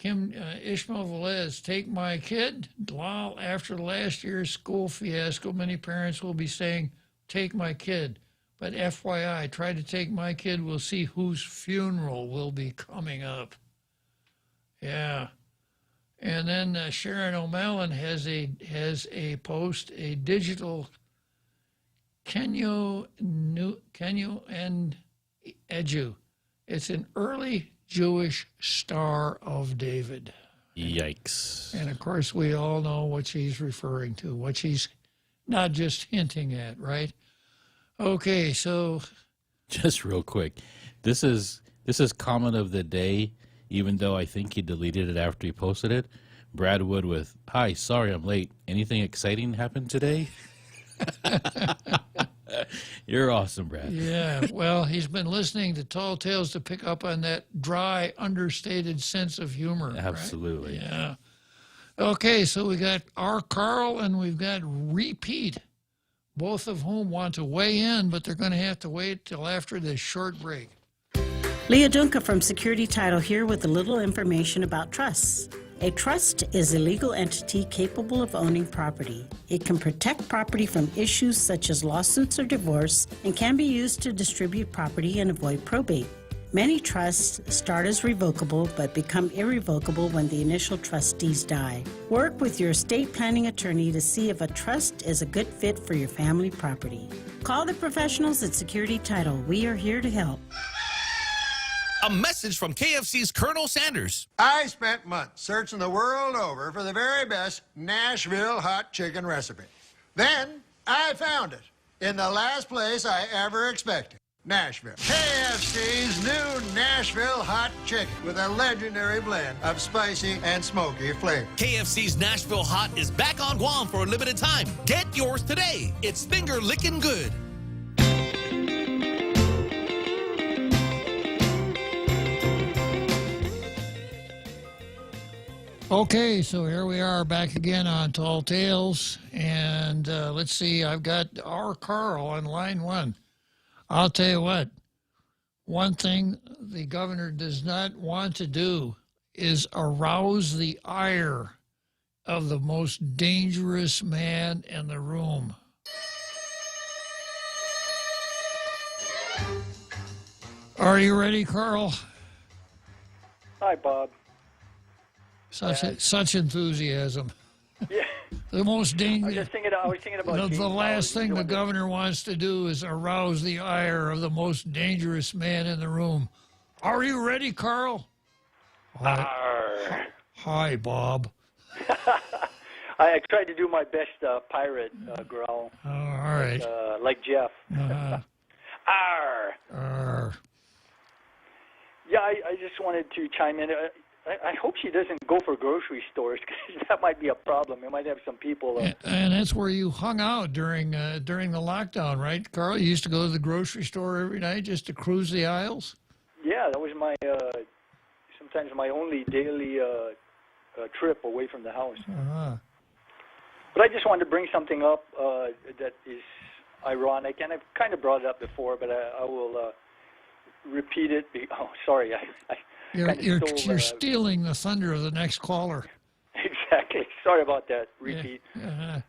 Ishmael Velez, take my kid. Lol, after last year's school fiasco, many parents will be saying, take my kid. But FYI, try to take my kid, we'll see whose funeral will be coming up. Yeah. And then Sharon O'Malley has a post, a digital Kenyo and Edu. It's an early Jewish Star of David. Yikes. And of course, we all know what she's referring to, what she's not just hinting at, right? Okay, so just real quick, this is comment of the day, even though I think he deleted it after he posted it. Brad Wood with, "Hi, sorry I'm late. Anything exciting happened today?" You're awesome, Brad. Yeah, well, he's been listening to Tall Tales to pick up on that dry, understated sense of humor. Absolutely. Right? Yeah. Okay, so we got our Carl and we've got Repeat, both of whom want to weigh in, but they're going to have to wait till after this short break. Leah Dunca from Security Title here with a little information about trusts. A trust is a legal entity capable of owning property. It can protect property from issues such as lawsuits or divorce and can be used to distribute property and avoid probate. Many trusts start as revocable but become irrevocable when the initial trustees die. Work with your estate planning attorney to see if a trust is a good fit for your family property. Call the professionals at Security Title. We are here to help. A message from KFC's Colonel Sanders. I spent months searching the world over for the very best Nashville hot chicken recipe. Then I found it in the last place I ever expected, Nashville. KFC's new Nashville hot chicken with a legendary blend of spicy and smoky flavor. KFC's Nashville Hot is back on Guam for a limited time. Get yours today. It's finger licking good. Okay, so here we are back again on Tall Tales, and let's see, I've got our Carl on line one. I'll tell you what, one thing the governor does not want to do is arouse the ire of the most dangerous man in the room. Are you ready, Carl? Hi, Bob. Such enthusiasm. Yeah. The most dangerous. I was thinking about the last thing the governor wants to do is arouse the ire of the most dangerous man in the room. Are you ready, Carl? Hi, Bob. I tried to do my best pirate growl. Oh, all right. Like Jeff. Arr. Arr. Yeah, I just wanted to chime in. I hope she doesn't go for grocery stores, because that might be a problem. It might have some people. And that's where you hung out during the lockdown, right, Carl? You used to go to the grocery store every night just to cruise the aisles? Yeah, that was my sometimes my only daily trip away from the house. Uh-huh. But I just wanted to bring something up that is ironic, and I've kind of brought it up before, but I will repeat it. Oh, sorry, You're stealing the thunder of the next caller. Exactly. Sorry about that. Repeat. Yeah.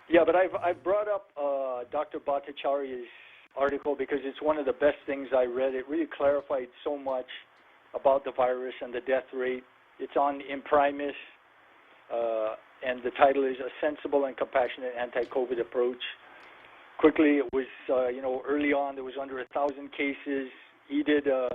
Yeah, but I've brought up Dr. Bhattacharya's article because it's one of the best things I read. It really clarified so much about the virus and the death rate. It's on Imprimis, and the title is A Sensible and Compassionate Anti-COVID Approach. Quickly, it was, early on there was under 1,000 cases. He did a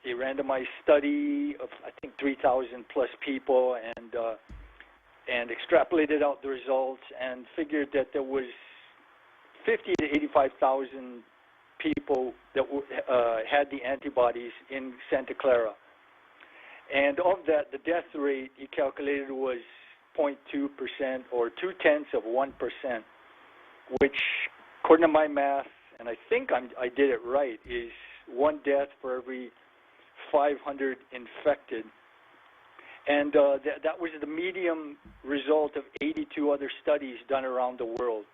randomized study of, I think, 3,000 plus people, and extrapolated out the results and figured that there was 50 to 85,000 people that had the antibodies in Santa Clara. And of that, the death rate he calculated was 0.2% or 0.2%, which, according to my math, and I think I did it right, is one death for every 500 infected. And that was the medium result of 82 other studies done around the world.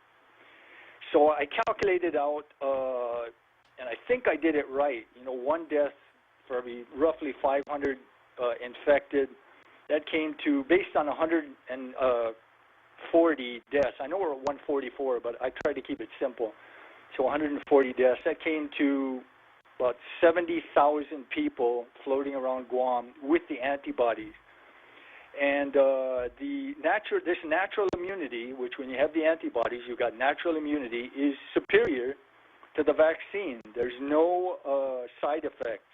So I calculated out, and I think I did it right, one death for every roughly 500 infected. That came to, based on 140 deaths. I know we're at 144, but I tried to keep it simple. So 140 deaths. That came to about 70,000 people floating around Guam with the antibodies. And this natural immunity, which when you have the antibodies, you've got natural immunity, is superior to the vaccine. There's no side effects.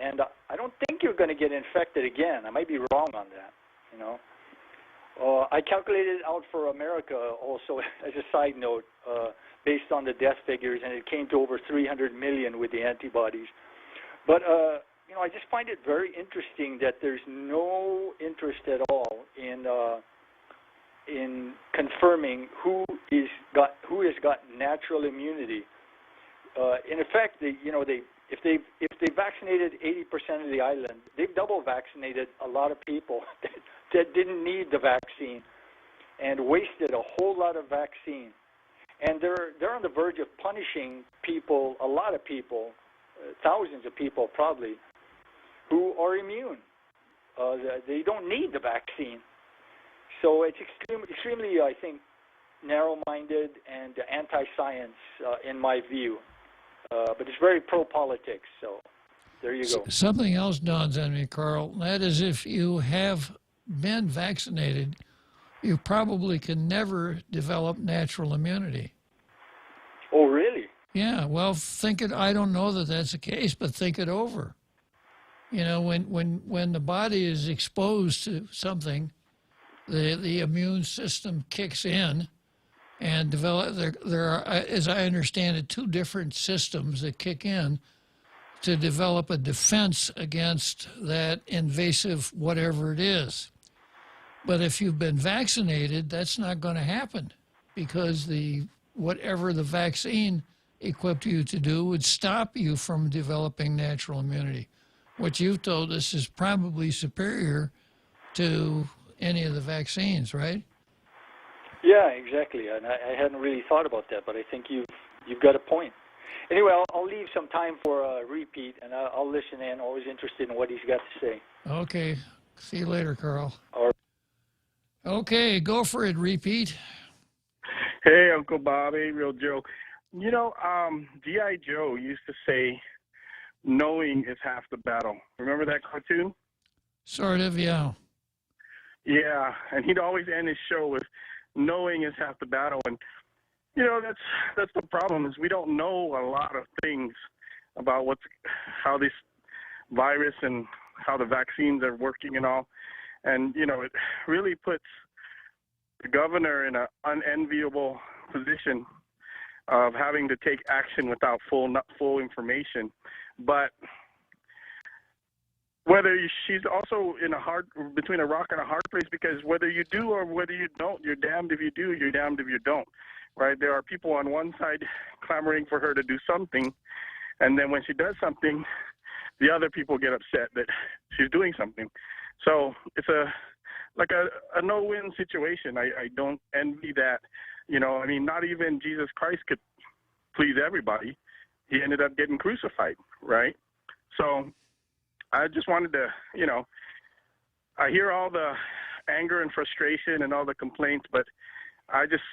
And I don't think you're going to get infected again. I might be wrong on that, I calculated it out for America also as a side note, based on the death figures, and it came to over 300 million with the antibodies. But, I just find it very interesting that there's no interest at all in confirming who has got natural immunity. In effect, if they vaccinated 80% of the island, they've double vaccinated a lot of people that didn't need the vaccine and wasted a whole lot of vaccine. And they're on the verge of punishing people, a lot of people, thousands of people probably, who are immune. They don't need the vaccine. So it's extremely, I think, narrow-minded and anti-science in my view. But it's very pro-politics, so there you go. Something else dawns on me, Carl. That is, if you have been vaccinated, you probably can never develop natural immunity. Oh, really? Yeah, well, I don't know that that's the case, but think it over. When the body is exposed to something, the immune system kicks in and there are, as I understand it, two different systems that kick in to develop a defense against that invasive whatever it is. But if you've been vaccinated, that's not going to happen because whatever the vaccine equipped you to do would stop you from developing natural immunity. What you've told us is probably superior to any of the vaccines, right? Yeah, exactly. And I hadn't really thought about that, but I think you've got a point. Anyway, I'll leave some time for a repeat, and I'll listen in. Always interested in what he's got to say. Okay. See you later, Carl. All right. Okay, go for it, repeat. Hey, Uncle Bob, Real Joe. G.I. Joe used to say, knowing is half the battle. Remember that cartoon? Sort of, yeah. Yeah, and he'd always end his show with, knowing is half the battle. And, that's the problem, is we don't know a lot of things about how this virus and how the vaccines are working and all. And, it really puts the governor in an unenviable position of having to take action without full information. But she's also between a rock and a hard place, because whether you do or whether you don't, you're damned if you do, you're damned if you don't, right? There are people on one side clamoring for her to do something, and then when she does something, the other people get upset that she's doing something. So it's a no-win situation. I don't envy that. Not even Jesus Christ could please everybody. He ended up getting crucified, right? So I just wanted to, I hear all the anger and frustration and all the complaints, but I just,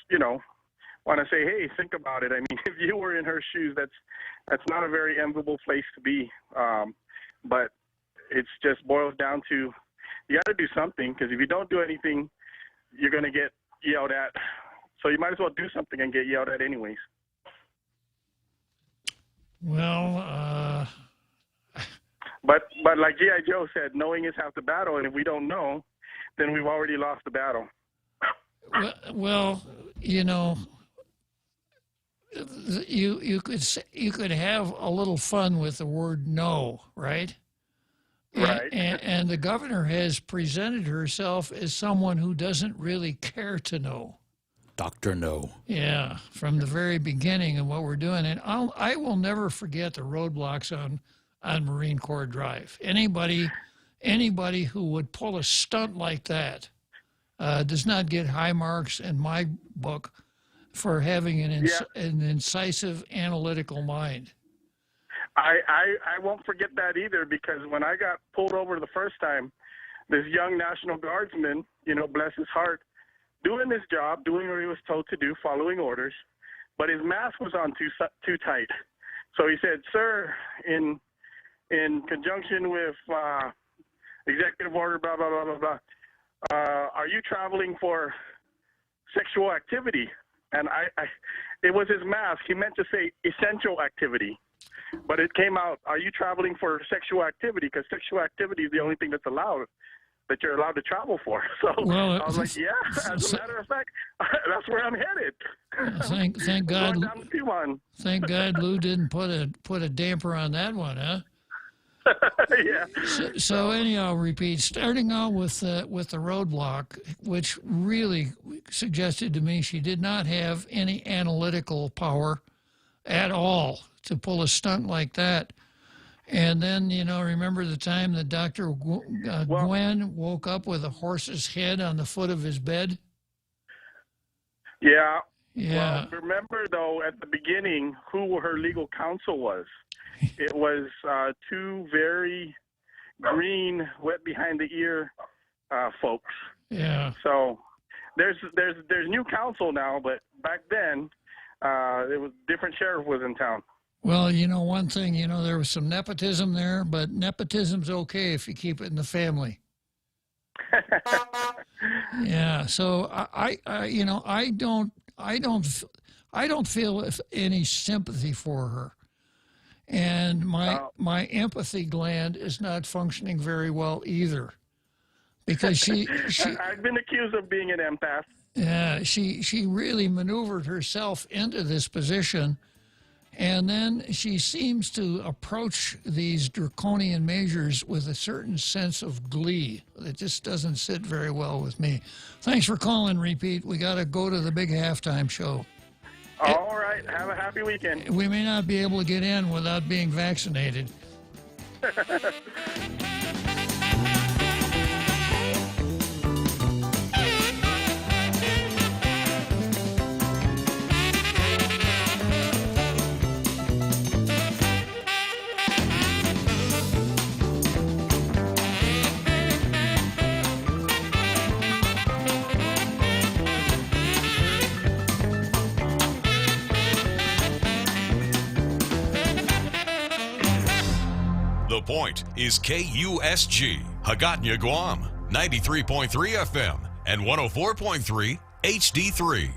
want to say, hey, think about it. I mean, if you were in her shoes, that's not a very enviable place to be. But it's just boils down to, you got to do something, because if you don't do anything, you're going to get yelled at. So you might as well do something and get yelled at anyways. Well, But like G.I. Joe said, knowing is half the battle, and if we don't know, then we've already lost the battle. well, you could have a little fun with the word no, right? Right. And the governor has presented herself as someone who doesn't really care to know. Dr. No. Yeah, from the very beginning of what we're doing. And I will never forget the roadblocks on Marine Corps Drive. Anybody who would pull a stunt like that does not get high marks in my book for having an incisive, analytical mind. I won't forget that either, because when I got pulled over the first time, this young National Guardsman, bless his heart, doing his job, doing what he was told to do, following orders, but his mask was on too tight. So he said, "Sir, in conjunction with executive order, blah, blah, blah, blah, blah, are you traveling for sexual activity?" And it was his mask. He meant to say essential activity, but it came out, "Are you traveling for sexual activity?" Because sexual activity is the only thing that you're allowed to travel for. So I was like, yeah, as a matter of fact, that's where I'm headed. Thank God. Going down to P1. Thank God Lou didn't put a damper on that one, huh? Yeah. So anyhow, repeat. Starting out with the roadblock, which really suggested to me she did not have any analytical power at all to pull a stunt like that. And then, remember the time that Dr. Gwen woke up with a horse's head on the foot of his bed? Yeah. Yeah. Well, remember, though, at the beginning, who her legal counsel was. It was two very green, wet behind the ear folks. Yeah. So there's new counsel now, but back then, it was different sheriff was in town. Well, one thing, there was some nepotism there, but nepotism's okay if you keep it in the family. Yeah. So I don't feel any sympathy for her, and my empathy gland is not functioning very well either, because she I've been accused of being an empath. Yeah, she really maneuvered herself into this position. And then she seems to approach these draconian measures with a certain sense of glee. It just doesn't sit very well with me. Thanks for calling, Repeat. We got to go to the big halftime show. All right. Have a happy weekend. We may not be able to get in without being vaccinated. The Point is KUSG, Hagåtña, Guam, 93.3 FM and 104.3 HD3.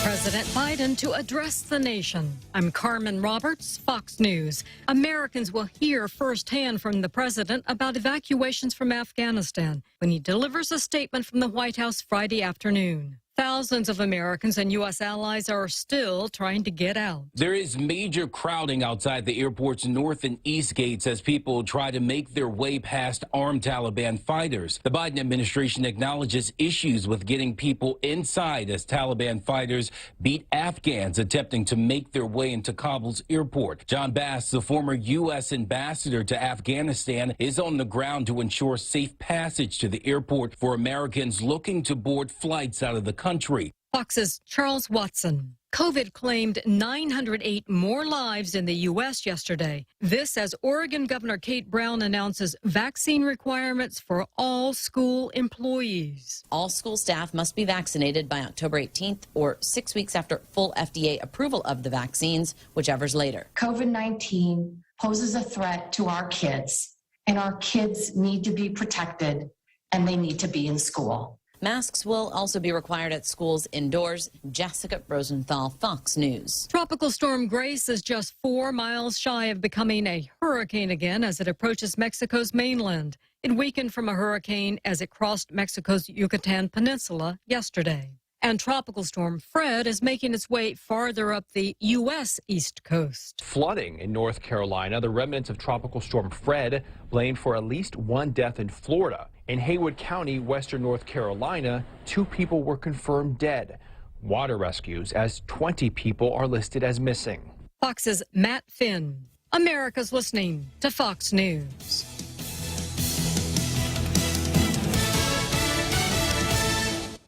President Biden to address the nation. I'm Carmen Roberts, Fox News. Americans will hear firsthand from the president about evacuations from Afghanistan when he delivers a statement from the White House Friday afternoon. Thousands of Americans and U.S. allies are still trying to get out. There is major crowding outside the airport's north and east gates as people try to make their way past armed Taliban fighters. The Biden administration acknowledges issues with getting people inside as Taliban fighters beat Afghans attempting to make their way into Kabul's airport. John Bass, the former U.S. ambassador to Afghanistan, is on the ground to ensure safe passage to the airport for Americans looking to board flights out of the country. Fox's Charles Watson. COVID claimed 908 more lives in the U.S. yesterday. This as Oregon Governor Kate Brown announces vaccine requirements for all school employees. All school staff must be vaccinated by October 18th or 6 weeks after full FDA approval of the vaccines, whichever's later. COVID-19 poses a threat to our kids, and our kids need to be protected, and they need to be in school. Masks will also be required at schools indoors. Jessica Rosenthal, Fox News. Tropical storm Grace is just 4 miles shy of becoming a hurricane again as it approaches Mexico's mainland. It weakened from a hurricane as it crossed Mexico's Yucatan Peninsula yesterday. And Tropical Storm Fred is making its way farther up the U.S. East Coast. Flooding in North Carolina. The remnants of Tropical Storm Fred blamed for at least one death in Florida. In Haywood County, western North Carolina, 2 people were confirmed dead. Water rescues as 20 people are listed as missing. Fox's Matt Finn. America's listening to Fox News.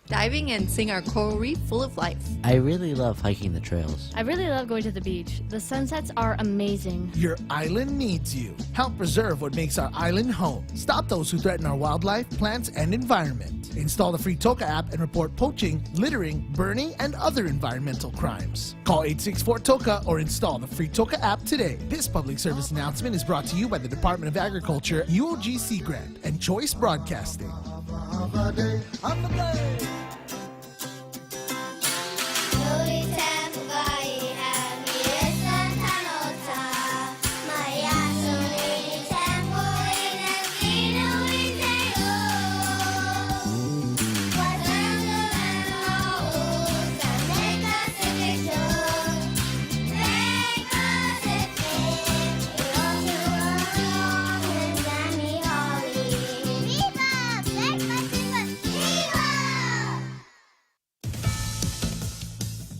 Diving and seeing our coral reef full of life. I really love hiking the trails. I really love going to the beach. The sunsets are amazing. Your island needs you. Help preserve what makes our island home. Stop those who threaten our wildlife, plants, and environment. Install the free Toka app and report poaching, littering, burning, and other environmental crimes. Call 864-TOKA or install the free Toka app today. This public service announcement is brought to you by the Department of Agriculture, UOG Sea Grant, and Choice Broadcasting.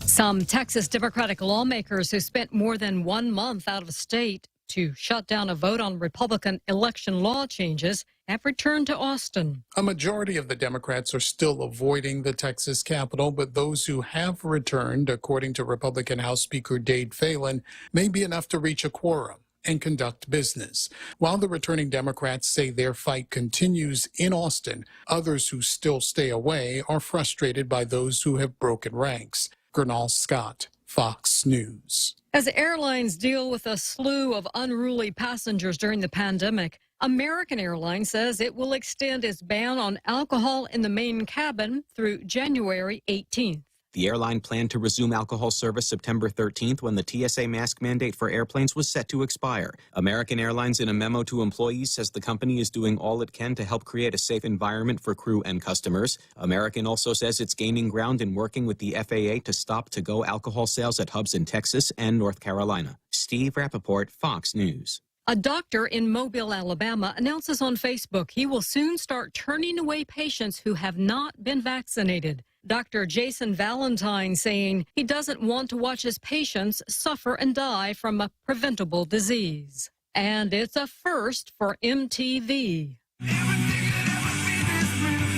Some Texas Democratic lawmakers who spent more than 1 month out of state to shut down a vote on Republican election law changes have returned to Austin. A majority of the Democrats are still avoiding the Texas Capitol, but those who have returned, according to Republican House Speaker Dade Phelan, may be enough to reach a quorum and conduct business. While the returning Democrats say their fight continues in Austin, others who still stay away are frustrated by those who have broken ranks. Gernal Scott, Fox News. As airlines deal with a slew of unruly passengers during the pandemic, American Airlines says it will extend its ban on alcohol in the main cabin through January 18th. The airline planned to resume alcohol service September 13th when the TSA mask mandate for airplanes was set to expire. American Airlines, in a memo to employees, says the company is doing all it can to help create a safe environment for crew and customers. American also says it's gaining ground in working with the FAA to stop to-go alcohol sales at hubs in Texas and North Carolina. Steve Rappaport, Fox News. A doctor in Mobile, Alabama, announces on Facebook he will soon start turning away patients who have not been vaccinated. Dr. Jason Valentine saying he doesn't want to watch his patients suffer and die from a preventable disease. And it's a first for MTV.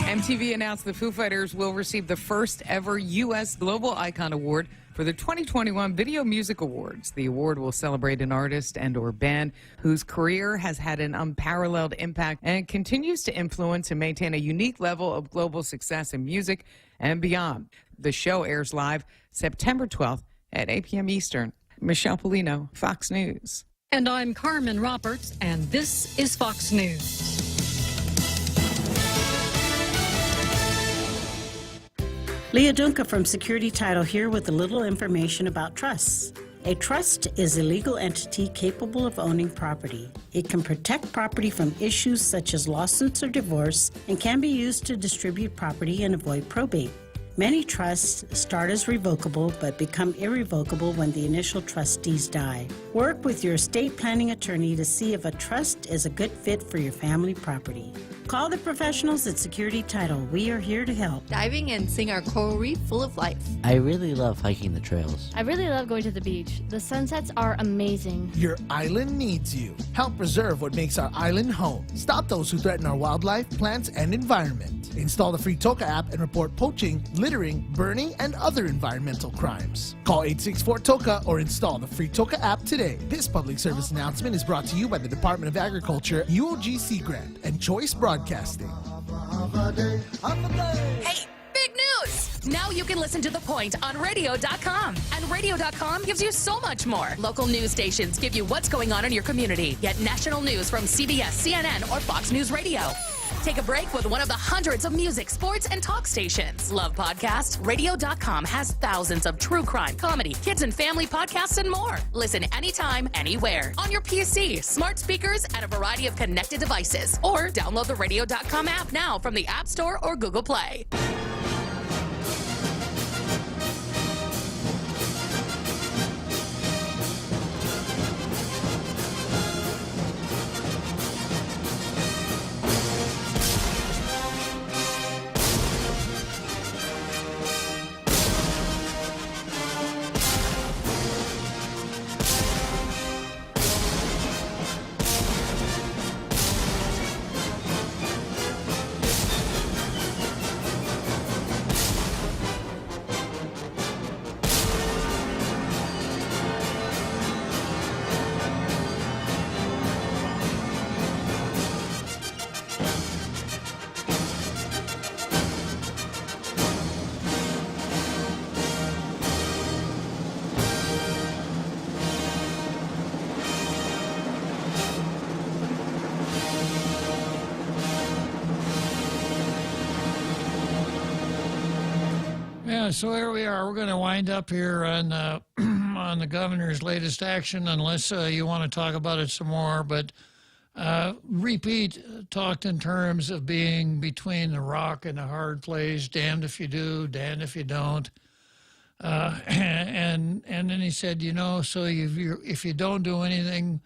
MTV announced the Foo Fighters will receive the first ever U.S. Global Icon Award for the 2021 Video Music Awards. The award will celebrate an artist and/or band whose career has had an unparalleled impact and continues to influence and maintain a unique level of global success in music and beyond. The show airs live September 12th at 8 p.m. Eastern. Michelle Polino, Fox News. And I'm Carmen Roberts, and this is Fox News. Leah Dunca from Security Title here with a little information about trusts. A trust is a legal entity capable of owning property. It can protect property from issues such as lawsuits or divorce and can be used to distribute property and avoid probate. Many trusts start as revocable but become irrevocable when the initial trustees die. Work with your estate planning attorney to see if a trust is a good fit for your family property. Call the professionals at Security Title. We are here to help. Diving and seeing our coral reef full of life. I really love hiking the trails. I really love going to the beach. The sunsets are amazing. Your island needs you. Help preserve what makes our island home. Stop those who threaten our wildlife, plants, and environment. Install the free Toka app and report poaching, littering, burning, and other environmental crimes. Call 864-TOKA or install the free Toka app today. This public service announcement is brought to you by the Department of Agriculture, UOG Sea Grant, and Choice Broadcasting. Hey, big news! Now you can listen to The Point on radio.com. And radio.com gives you so much more. Local news stations give you what's going on in your community, yet national news from CBS, CNN, or Fox News Radio. Take a break with one of the hundreds of music, sports, and talk stations. Love podcasts? Radio.com has thousands of true crime, comedy, kids and family podcasts, and more. Listen anytime, anywhere. On your PC, smart speakers, and a variety of connected devices. Or download the Radio.com app now from the App Store or Google Play. Yeah, so here we are. We're going to wind up here on on the governor's latest action, unless you want to talk about it some more. But Repeat talked in terms of being between the rock and the hard place, damned if you do, damned if you don't. And then he said, you know, so if you don't do anything,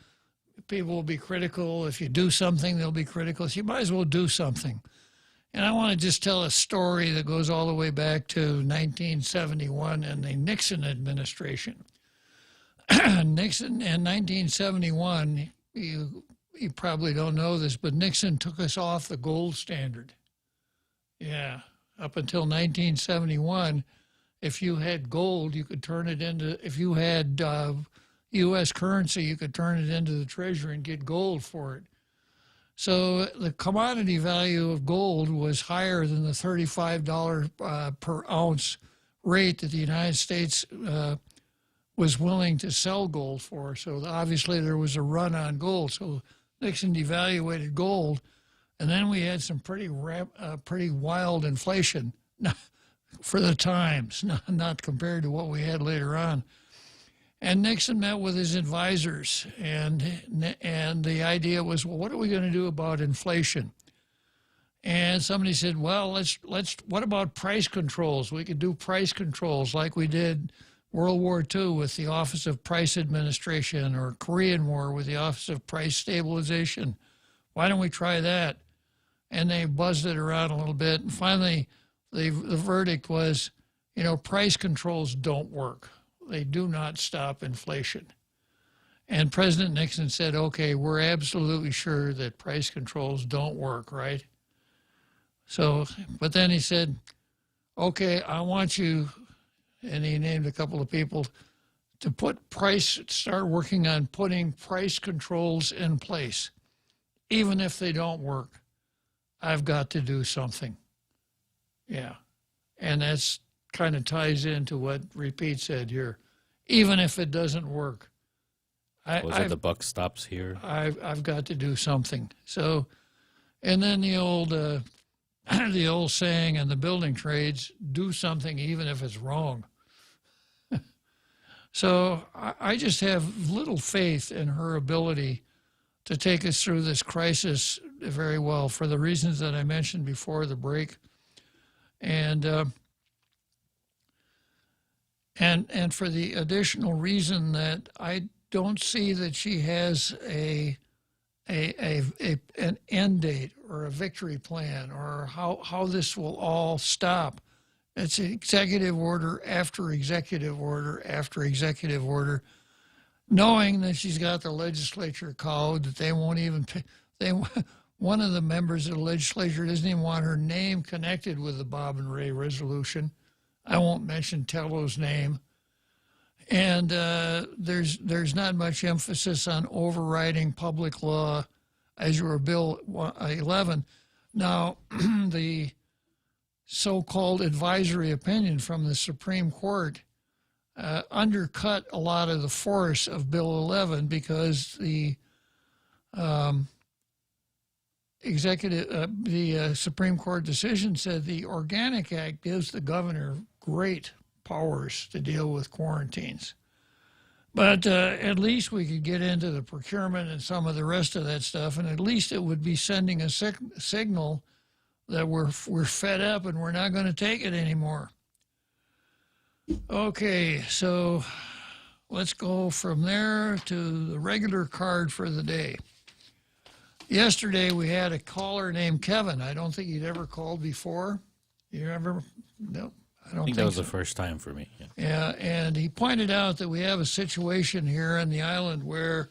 people will be critical. If you do something, they'll be critical. So you might as well do something. And I want to just tell a story that goes all the way back to 1971 and the Nixon administration. Nixon in 1971, you probably don't know this, but Nixon took us off the gold standard. Yeah, up until 1971, if you had gold, you could turn it into, if you had U.S. currency, you could turn it into the treasury and get gold for it. So the commodity value of gold was higher than the $35 per ounce rate that the United States was willing to sell gold for. So obviously there was a run on gold. So Nixon devaluated gold, and then we had some pretty wild inflation for the times, not compared to what we had later on. And Nixon met with his advisors, and the idea was, well, what are we going to do about inflation? And somebody said, well, what about price controls? We could do price controls like we did World War II with the Office of Price Administration, or Korean War with the Office of Price Stabilization. Why don't we try that? And they buzzed it around a little bit, and finally the verdict was, you know, price controls don't work. They do not stop inflation. And President Nixon said, okay, we're absolutely sure that price controls don't work, right? So, but then he said, okay, I want you, and he named a couple of people, to start working on putting price controls in place. Even if they don't work, I've got to do something. Yeah. And that's kind of ties into what Repeat said here. Even if it doesn't work, the buck stops here. I've got to do something. So, and then the old saying in the building trades: do something even if it's wrong. So I just have little faith in her ability to take us through this crisis very well, for the reasons that I mentioned before the break. And for the additional reason that I don't see that she has an end date or a victory plan, or how this will all stop. It's executive order after executive order after executive order, knowing that she's got the legislature cowed, that they won't even one of the members of the legislature doesn't even want her name connected with the Bob and Ray resolution. I won't mention Tello's name. And there's not much emphasis on overriding public law as your Bill 11. Now, the so-called advisory opinion from the Supreme Court undercut a lot of the force of Bill 11, because the Supreme Court decision said the Organic Act gives the governor great powers to deal with quarantines. But at least we could get into the procurement and some of the rest of that stuff, and at least it would be sending a signal that we're fed up and we're not going to take it anymore. Okay, so let's go from there to the regular card for the day. Yesterday we had a caller named Kevin. I don't think he'd ever called before. You ever? No, I don't think that was so. the first time for me. Yeah, and he pointed out that we have a situation here on the island where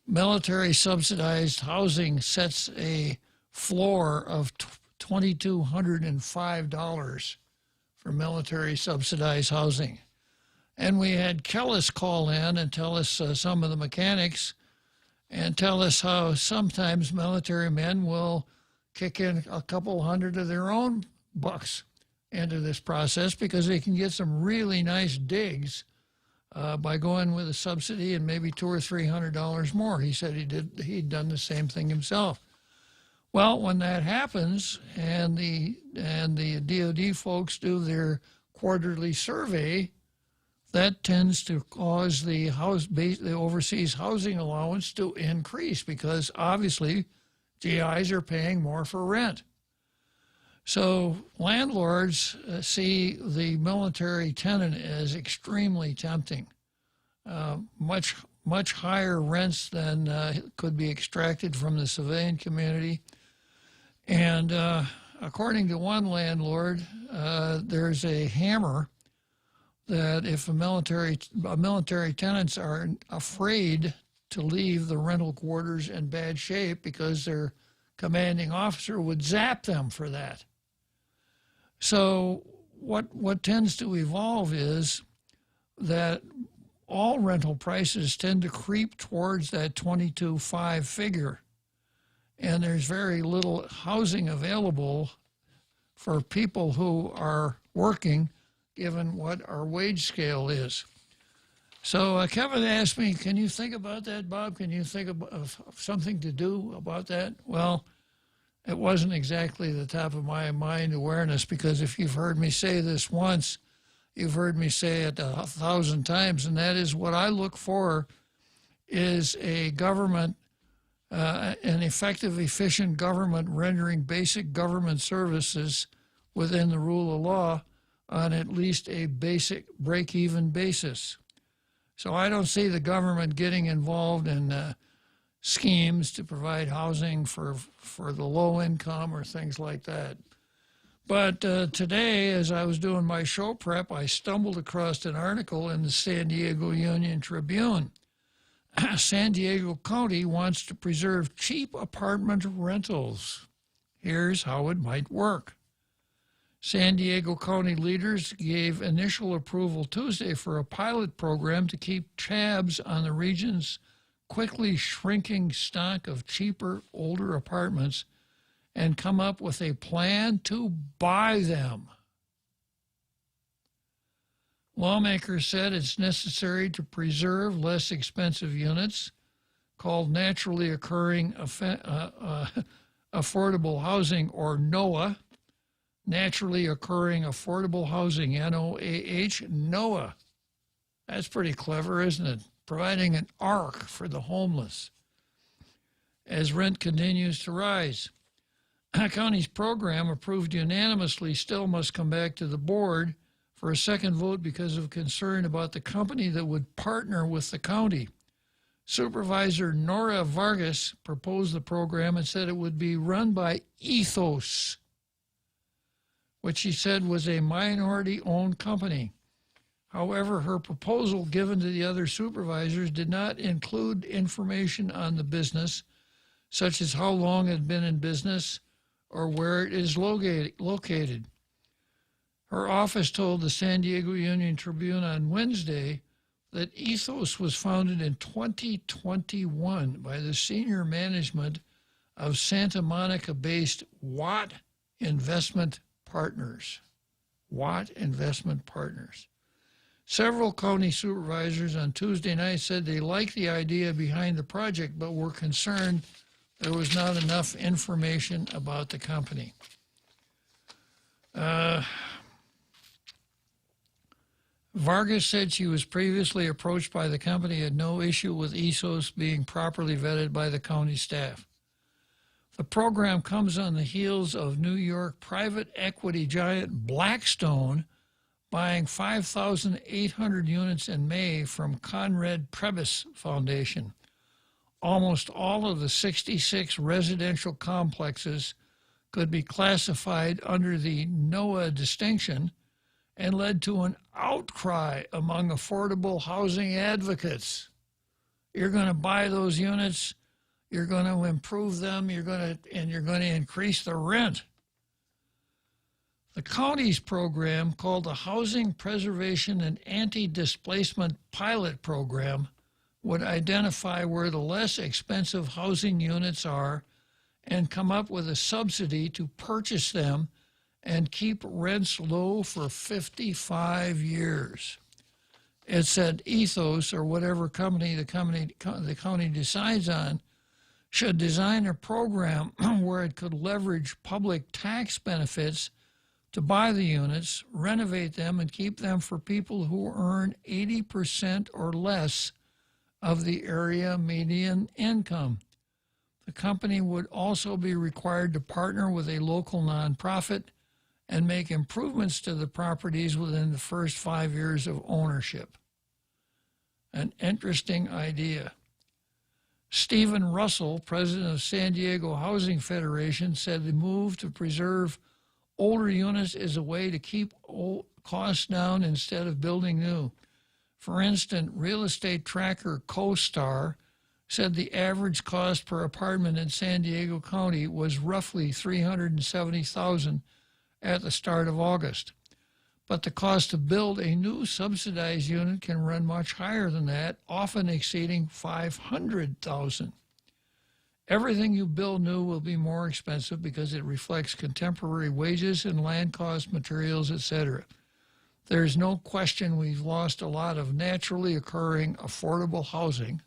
military subsidized housing sets a floor of $2,205 for military subsidized housing. And we had Kellis call in and tell us some of the mechanics, and tell us how sometimes military men will kick in a couple hundred of their own bucks into this process because they can get some really nice digs by going with a subsidy and maybe $200 or $300 more. He said he'd done the same thing himself. Well, when that happens and the DOD folks do their quarterly survey, that tends to cause the overseas housing allowance to increase because obviously GIs are paying more for rent. So landlords see the military tenant as extremely tempting, much higher rents than could be extracted from the civilian community. And according to one landlord, there's a hammer that if military tenants are afraid to leave the rental quarters in bad shape because their commanding officer would zap them for that. So what tends to evolve is that all rental prices tend to creep towards that 22.5 figure, and there's very little housing available for people who are working, given what our wage scale is. So Kevin asked me, can you think about that, Bob? Can you think of something to do about that? Well, it wasn't exactly the top of my mind awareness, because if you've heard me say this once, you've heard me say it 1,000 times, and that is what I look for is a government, an effective, efficient government rendering basic government services within the rule of law on at least a basic break-even basis. So I don't see the government getting involved in schemes to provide housing for the low income or things like that. But today, as I was doing my show prep, I stumbled across an article in the San Diego Union Tribune. San Diego County wants to preserve cheap apartment rentals. Here's how it might work. San Diego County leaders gave initial approval Tuesday for a pilot program to keep tabs on the region's quickly shrinking stock of cheaper, older apartments and come up with a plan to buy them. Lawmakers said it's necessary to preserve less expensive units, called naturally occurring affordable housing, or NOAH, naturally occurring affordable housing, NOAH, NOAH. That's pretty clever, isn't it? Providing an ARC for the homeless as rent continues to rise. County's program, approved unanimously, still must come back to the board for a second vote because of concern about the company that would partner with the county. Supervisor Nora Vargas proposed the program and said it would be run by Ethos, which she said was a minority-owned company. However, her proposal given to the other supervisors did not include information on the business, such as how long it had been in business or where it is located. Her office told the San Diego Union Tribune on Wednesday that Ethos was founded in 2021 by the senior management of Santa Monica-based Watt Investment Partners. Watt Investment Partners. Several county supervisors on Tuesday night said they liked the idea behind the project, but were concerned there was not enough information about the company. Vargas said she was previously approached by the company, had no issue with Ethos being properly vetted by the county staff. The program comes on the heels of New York private equity giant Blackstone buying 5,800 units in May from Conrad Prebys Foundation. Almost all of the 66 residential complexes could be classified under the NOAH distinction and led to an outcry among affordable housing advocates. You're going to buy those units, you're going to improve them, you're going to increase the rent. The county's program, called the Housing Preservation and Anti-Displacement Pilot Program, would identify where the less expensive housing units are and come up with a subsidy to purchase them and keep rents low for 55 years. It said Ethos, or whatever company the county decides on, should design a program where it could leverage public tax benefits to buy the units, renovate them, and keep them for people who earn 80% or less of the area median income. The company would also be required to partner with a local nonprofit and make improvements to the properties within the first 5 years of ownership. An interesting idea. Stephen Russell, president of San Diego Housing Federation, said the move to preserve older units is a way to keep costs down instead of building new. For instance, real estate tracker CoStar said the average cost per apartment in San Diego County was roughly $370,000 at the start of August. But the cost to build a new subsidized unit can run much higher than that, often exceeding $500,000. Everything you build new will be more expensive because it reflects contemporary wages and land costs, materials, etc. There's no question we've lost a lot of naturally occurring affordable housing,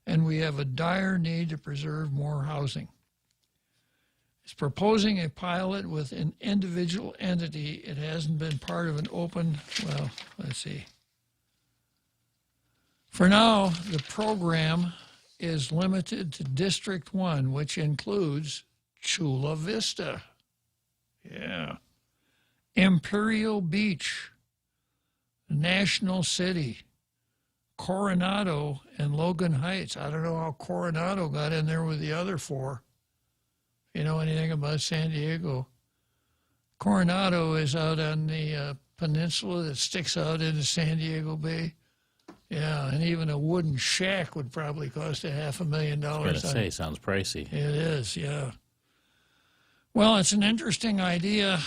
and we have a dire need to preserve more housing. It's proposing a pilot with an individual entity. It hasn't been part of an open, well, let's see. For now, the program is limited to District 1, which includes Chula Vista. Yeah. Imperial Beach, National City, Coronado, and Logan Heights. I don't know how Coronado got in there with the other four. You know anything about San Diego? Coronado is out on the peninsula that sticks out into San Diego Bay. Yeah, and even a wooden shack would probably cost $500,000. I was going to say, sounds pricey. It is, yeah. Well, it's an interesting idea.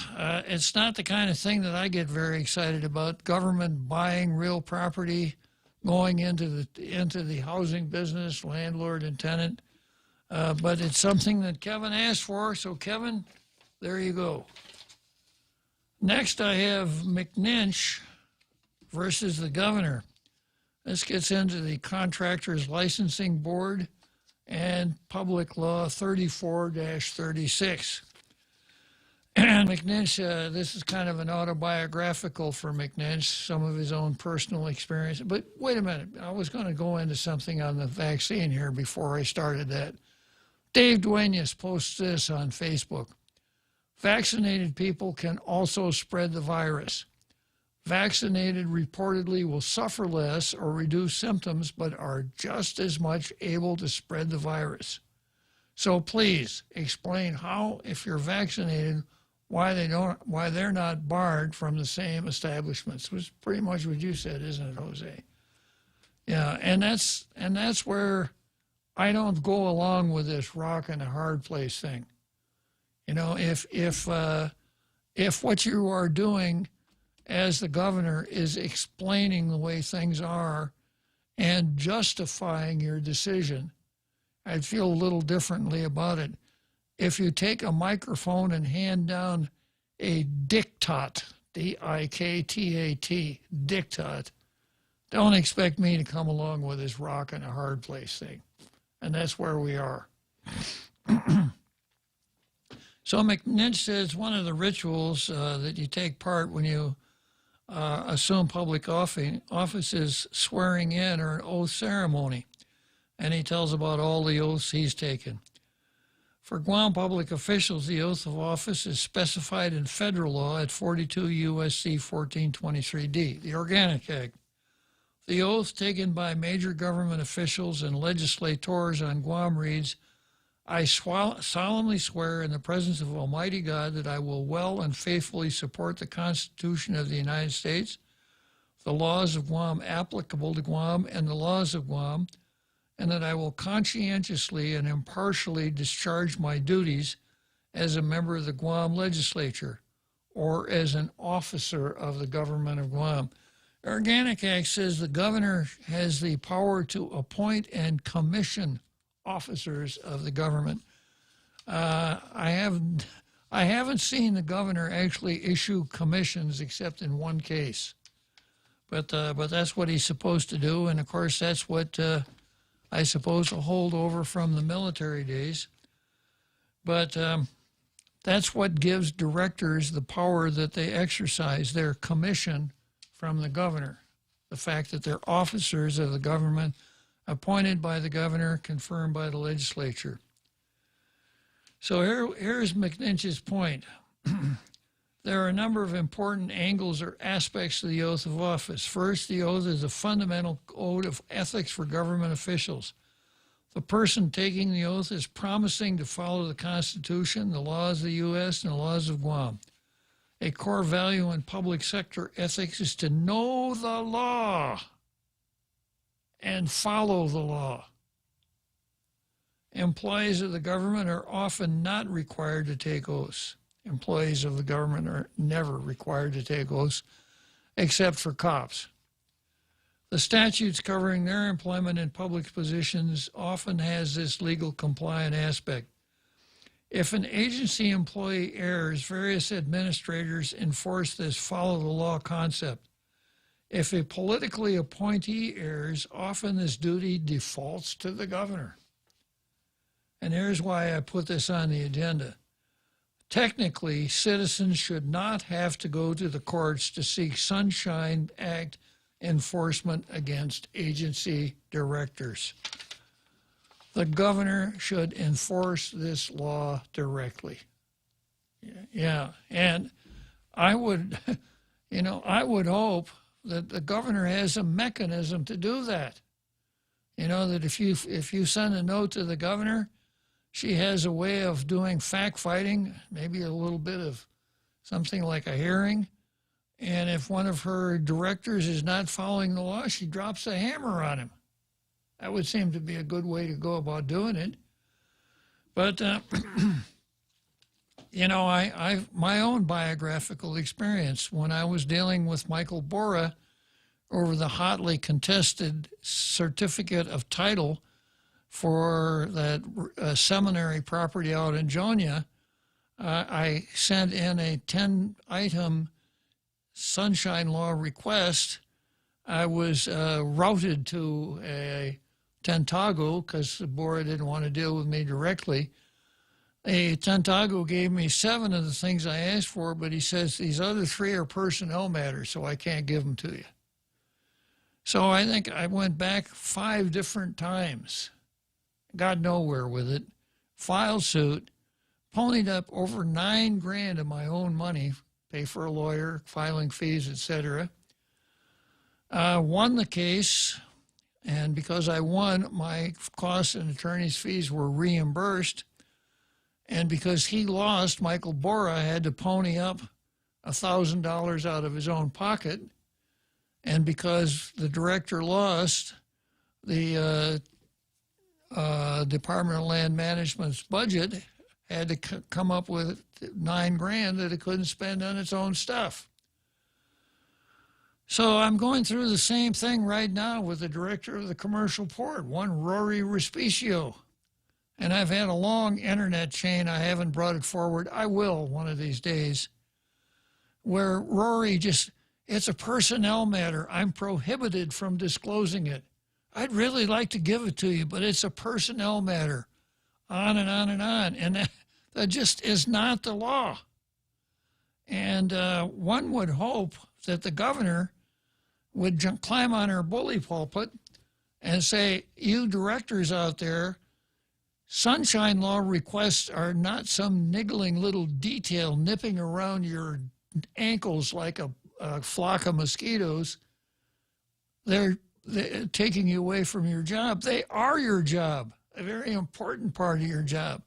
It's not the kind of thing that I get very excited about. Government buying real property, going into the housing business, landlord and tenant. But it's something that Kevin asked for, so Kevin, there you go. Next, I have McNinch versus the governor. This gets into the Contractors Licensing Board and Public Law 34-36. And McNinch, this is kind of an autobiographical for McNinch, some of his own personal experience. But wait a minute, I was going to go into something on the vaccine here before I started that. Dave Duenas posts this on Facebook. Vaccinated people can also spread the virus. Vaccinated reportedly will suffer less or reduce symptoms, but are just as much able to spread the virus. So please explain how, if you're vaccinated, why they're not barred from the same establishments. Was pretty much what you said, isn't it, Jose? Yeah, and that's where I don't go along with this rock and a hard place thing. You know, if what you are doing as the governor is explaining the way things are and justifying your decision, I'd feel a little differently about it. If you take a microphone and hand down a diktat, D-I-K-T-A-T, diktat, don't expect me to come along with this rock and a hard place thing. And that's where we are. So McNinch says one of the rituals that you take part when you assume public office is swearing in or an oath ceremony. And he tells about all the oaths he's taken. For Guam public officials, the oath of office is specified in federal law at 42 U.S.C. 1423D, the Organic Act. The oath taken by major government officials and legislators on Guam reads, I solemnly swear in the presence of Almighty God that I will well and faithfully support the Constitution of the United States, the laws of Guam applicable to Guam, and the laws of Guam, and that I will conscientiously and impartially discharge my duties as a member of the Guam legislature or as an officer of the government of Guam. The Organic Act says the governor has the power to appoint and commission officers of the government. I haven't seen the governor actually issue commissions except in one case, but that's what he's supposed to do, and of course that's what I suppose a holdover from the military days. But That's what gives directors the power that they exercise their commission from the governor. The fact that they're officers of the government, appointed by the governor, confirmed by the legislature. So here's McNinch's point. There are a number of important angles or aspects of the oath of office. First, the oath is a fundamental code of ethics for government officials. The person taking the oath is promising to follow the Constitution, the laws of the U.S., and the laws of Guam. A core value in public sector ethics is to know the law and follow the law. Employees of the government are often not required to take oaths. Employees of the government are never required to take oaths, except for cops. The statutes covering their employment in public positions often has this legal compliant aspect. If an agency employee errs, various administrators enforce this follow the law concept. If a politically appointee errs, often this duty defaults to the governor. And here's why I put this on the agenda. Technically, citizens should not have to go to the courts to seek Sunshine Act enforcement against agency directors. The governor should enforce this law directly. Yeah, and I would, I would hope that the governor has a mechanism to do that. That if you send a note to the governor, she has a way of doing fact-fighting, maybe a little bit of something like a hearing. And if one of her directors is not following the law, she drops a hammer on him. That would seem to be a good way to go about doing it. But, my own biographical experience, when I was dealing with Michael Bora over the hotly contested certificate of title for that seminary property out in Jonia, I sent in a 10-item Sunshine Law request. I was routed to a Tentago because Bora didn't want to deal with me directly. A Tentago gave me 7 of the things I asked for, but he says these other 3 are personnel matters, so I can't give them to you. So I think I went back 5 different times, got nowhere with it, filed suit, ponied up over $9 grand of my own money, pay for a lawyer, filing fees, etc. Won the case, and because I won, my costs and attorney's fees were reimbursed. And because he lost, Michael Bora had to pony up $1,000 out of his own pocket. And because the director lost, the Department of Land Management's budget had to come up with $9 grand that it couldn't spend on its own stuff. So I'm going through the same thing right now with the director of the commercial port, one Rory Respicio. And I've had a long internet chain. I haven't brought it forward. I will one of these days, where Rory it's a personnel matter. I'm prohibited from disclosing it. I'd really like to give it to you, but it's a personnel matter. On and on and on. And that just is not the law. And one would hope that the governor would climb on her bully pulpit and say, you directors out there, Sunshine Law requests are not some niggling little detail nipping around your ankles like a flock of mosquitoes. They're taking you away from your job. They are your job, a very important part of your job.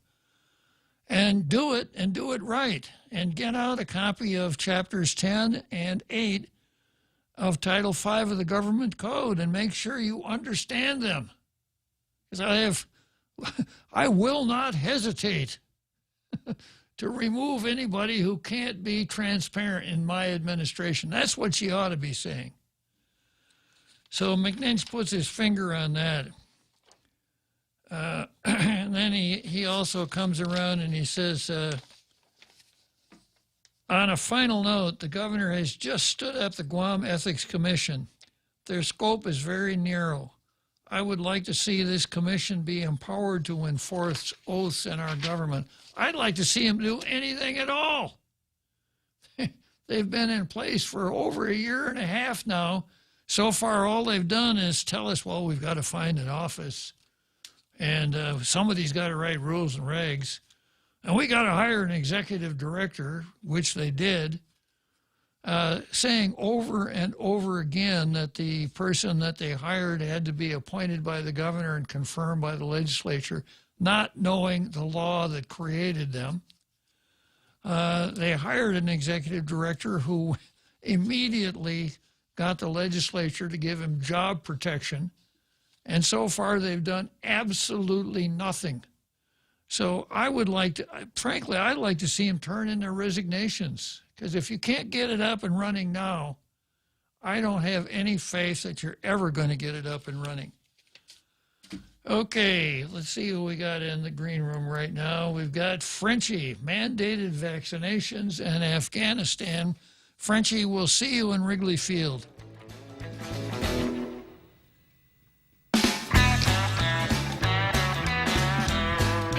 And do it right. And get out a copy of Chapters 10 and 8 of Title 5 of the Government Code and make sure you understand them. Because I will not hesitate to remove anybody who can't be transparent in my administration. That's what she ought to be saying. So McNinch puts his finger on that. And then he also comes around and he says, on a final note, the governor has just stood up the Guam Ethics Commission. Their scope is very narrow. I would like to see this commission be empowered to enforce oaths in our government. I'd like to see them do anything at all. They've been in place for over a year and a half now. So far, all they've done is tell us, well, we've got to find an office, and somebody's got to write rules and regs, and we got to hire an executive director, which they did, saying over and over again that the person that they hired had to be appointed by the governor and confirmed by the legislature, not knowing the law that created them. They hired an executive director who immediately got the legislature to give him job protection, and so far they've done absolutely nothing. So I would like to, frankly, I'd like to see them turn in their resignations, because if you can't get it up and running now, I don't have any faith that you're ever going to get it up and running. Okay, let's see who we got in the green room right now. We've got Frenchie, mandated vaccinations, and Afghanistan. Frenchie, we'll see you in Wrigley Field.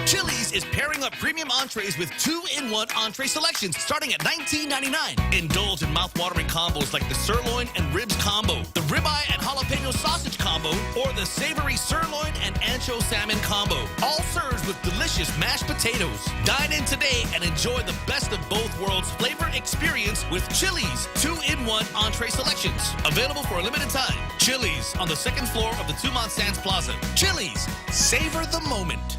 Chili's is pairing up premium entrees with 2-in-1 entree selections starting at $19.99. Indulge in mouth-watering combos like the sirloin and ribs combo, the ribeye and jalapeno sausage combo, or the savory sirloin and ancho salmon combo. All served with delicious mashed potatoes. Dine in today and enjoy the best of both worlds flavor experience with Chili's 2-in-1 entree selections. Available for a limited time. Chili's on the second floor of the Tumont Sands Plaza. Chili's, savor the moment.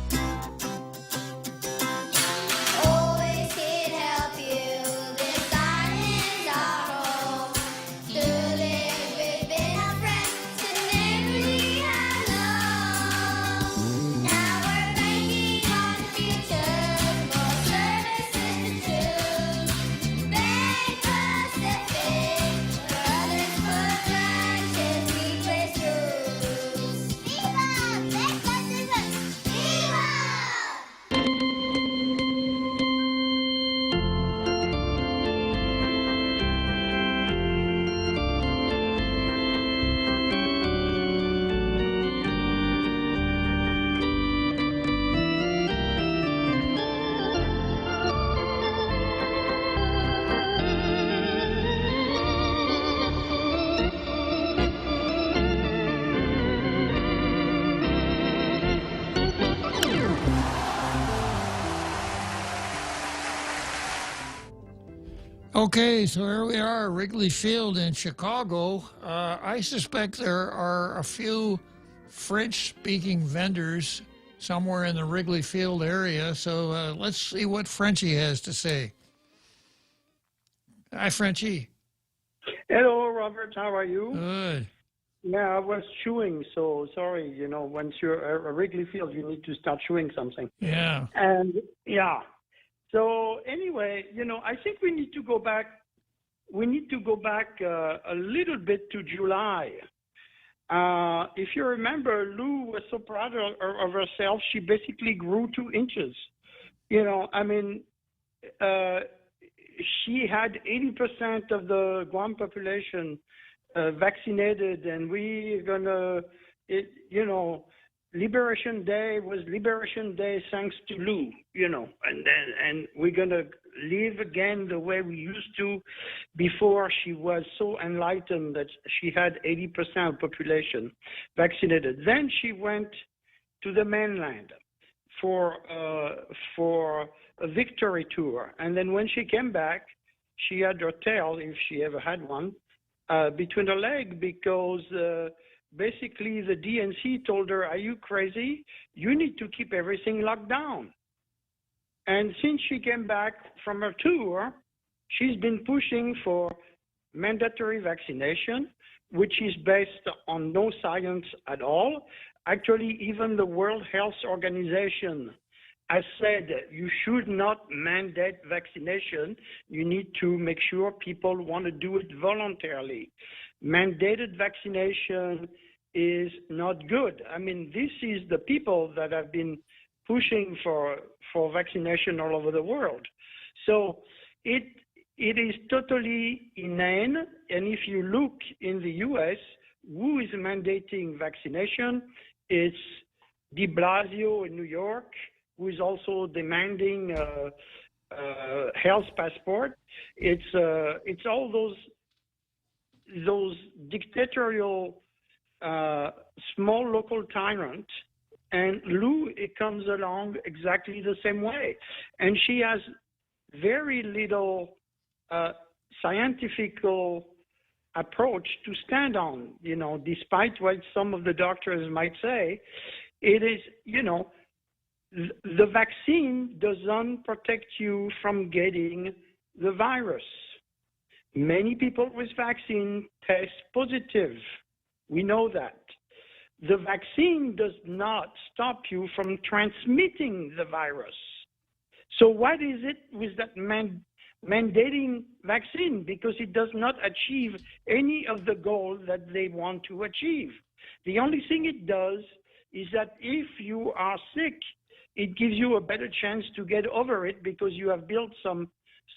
Okay, so here we are, Wrigley Field in Chicago. I suspect there are a few French-speaking vendors somewhere in the Wrigley Field area, so let's see what Frenchie has to say. Hi, Frenchie. Hello, Robert. How are you? Good. Yeah, I was chewing, so sorry. You know, once you're at Wrigley Field, you need to start chewing something. Yeah. And, yeah. So anyway, you know, I think we need to go back. We need to go back a little bit to July. If you remember, Lou was so proud of herself. She basically grew 2 inches. You know, I mean, she had 80% of the Guam population vaccinated, and we're gonna, you know, Liberation Day was Liberation Day thanks to Lou, you know, and we're gonna live again the way we used to before she was so enlightened that she had 80% of population vaccinated. Then she went to the mainland for a victory tour, and then when she came back, she had her tail, if she ever had one, between her legs because basically the DNC told her, are you crazy? You need to keep everything locked down. And since she came back from her tour, she's been pushing for mandatory vaccination, which is based on no science at all. Actually, even the World Health Organization has said you should not mandate vaccination. You need to make sure people want to do it voluntarily. Mandated vaccination is not good. I mean, this is the people that have been pushing for vaccination all over the world. So it is totally inane. And if you look in the U.S., who is mandating vaccination. It's de Blasio in New York, who is also demanding health passport. It's all those dictatorial small local tyrants. And Lou, it comes along exactly the same way. And she has very little scientific approach to stand on, despite what some of the doctors might say. It is, the vaccine doesn't protect you from getting the virus. Many people with vaccine test positive. We know that. The vaccine does not stop you from transmitting the virus. So what is it with that mandating vaccine? Because it does not achieve any of the goals that they want to achieve. The only thing it does is that if you are sick, it gives you a better chance to get over it because you have built some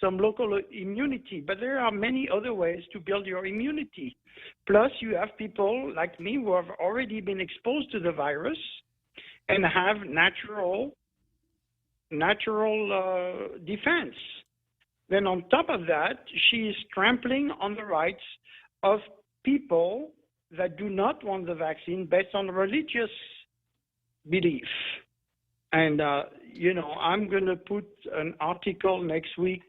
local immunity. But there are many other ways to build your immunity. Plus, you have people like me who have already been exposed to the virus and have natural defense. Then on top of that, she is trampling on the rights of people that do not want the vaccine based on religious belief. And, I'm going to put an article next week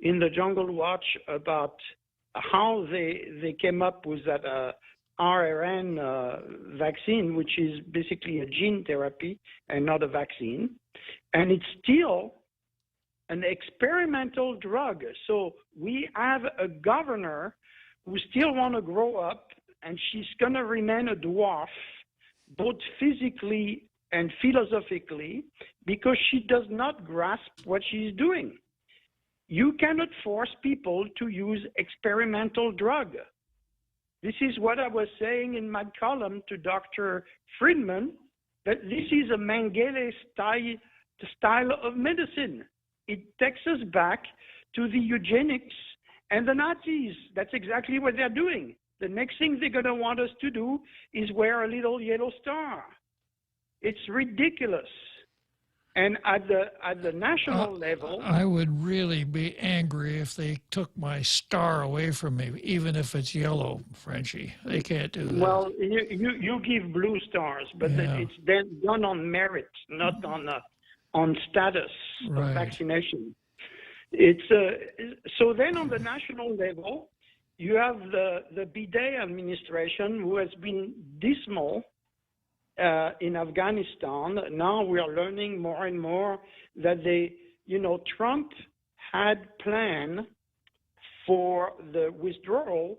in the Jungle Watch about how they came up with that RNA vaccine, which is basically a gene therapy and not a vaccine. And it's still an experimental drug. So we have a governor who still want to grow up, and she's going to remain a dwarf, both physically and philosophically, because she does not grasp what she's doing. You cannot force people to use experimental drug. This is what I was saying in my column to Dr. Friedman, that this is a Mengele style of medicine. It takes us back to the eugenics and the Nazis. That's exactly what they're doing. The next thing they're going to want us to do is wear a little yellow star. It's ridiculous. And at the national level, I would really be angry if they took my star away from me, even if it's yellow, Frenchie. They can't do that. Well, you give blue stars, but it's then done on merit, not on status of vaccination. It's so then on the national level, you have the Bidet administration, who has been dismal in Afghanistan. Now we are learning more and more that Trump had planned for the withdrawal,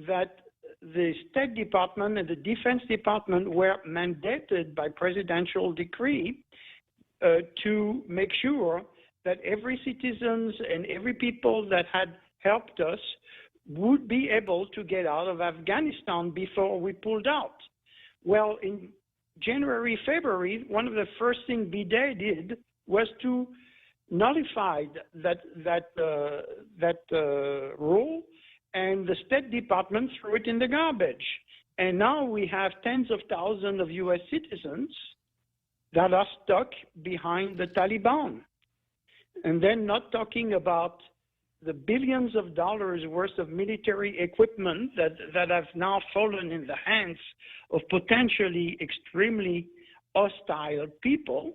that the State Department and the Defense Department were mandated by presidential decree to make sure that every citizens and every people that had helped us would be able to get out of Afghanistan before we pulled out. Well, in January, February, one of the first things Bidet did was to nullify that rule, and the State Department threw it in the garbage. And now we have tens of thousands of U.S. citizens that are stuck behind the Taliban. And then not talking about the billions of dollars worth of military equipment that have now fallen in the hands of potentially extremely hostile people,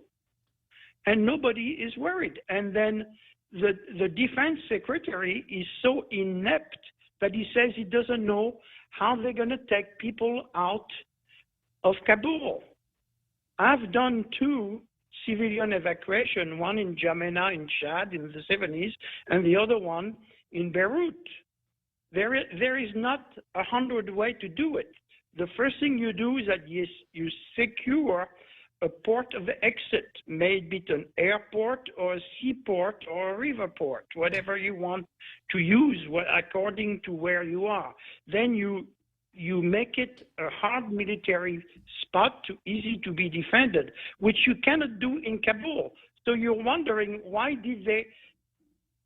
and nobody is worried. And then the defense secretary is so inept that he says he doesn't know how they're going to take people out of Kabul. I've done 2 civilian evacuation, one in Jamena in Chad in the 70s, and the other one in Beirut. There is not 100 ways to do it. The first thing you do is that you secure a port of exit, maybe it an airport or a seaport or a river port, whatever you want to use according to where you are. Then you make it a hard military spot, easy to be defended, which you cannot do in Kabul. So you're wondering, why did they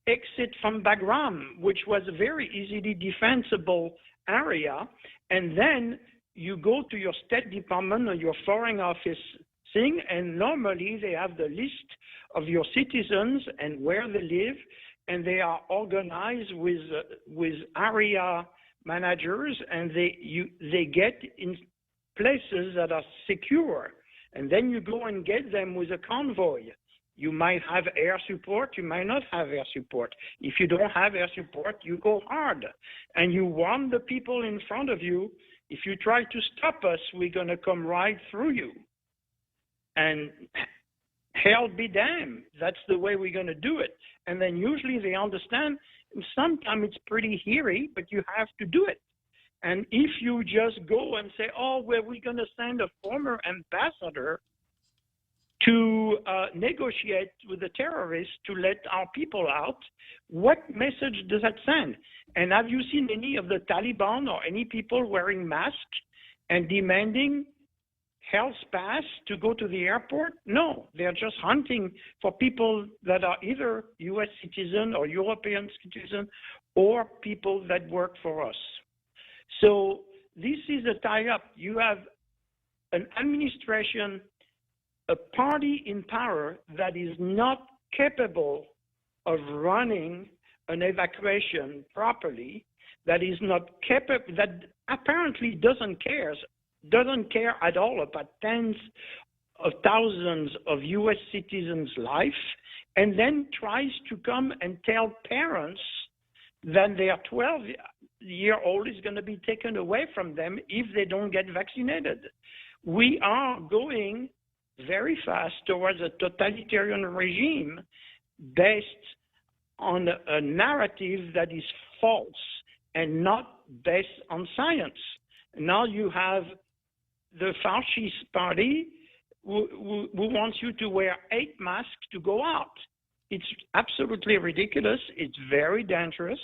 exit from Bagram, which was a very easily defensible area, and then you go to your State Department or your Foreign Office thing, and normally they have the list of your citizens and where they live, and they are organized with area managers, and they get in places that are secure, and then you go and get them with a convoy. You might have air support, you might not have air support. If you don't have air support, you go hard, and you warn the people in front of you, if you try to stop us, we're going to come right through you. And hell be damned, that's the way we're going to do it. And then usually they understand. Sometimes it's pretty hairy, but you have to do it. And if you just go and say, oh, well, we're going to send a former ambassador to negotiate with the terrorists to let our people out, what message does that send? And have you seen any of the Taliban or any people wearing masks and demanding health pass to go to the airport? No, they're just hunting for people that are either U.S. citizen or European citizen or people that work for us. So this is a tie-up. You have an administration, a party in power that is not capable of running an evacuation properly, that is not capable, that apparently doesn't care at all about tens of thousands of U.S. citizens' life, and then tries to come and tell parents that their 12-year-old is going to be taken away from them if they don't get vaccinated. We are going very fast towards a totalitarian regime based on a narrative that is false and not based on science. Now you have the Fauci's party who wants you to wear 8 masks to go out. It's absolutely ridiculous. It's very dangerous.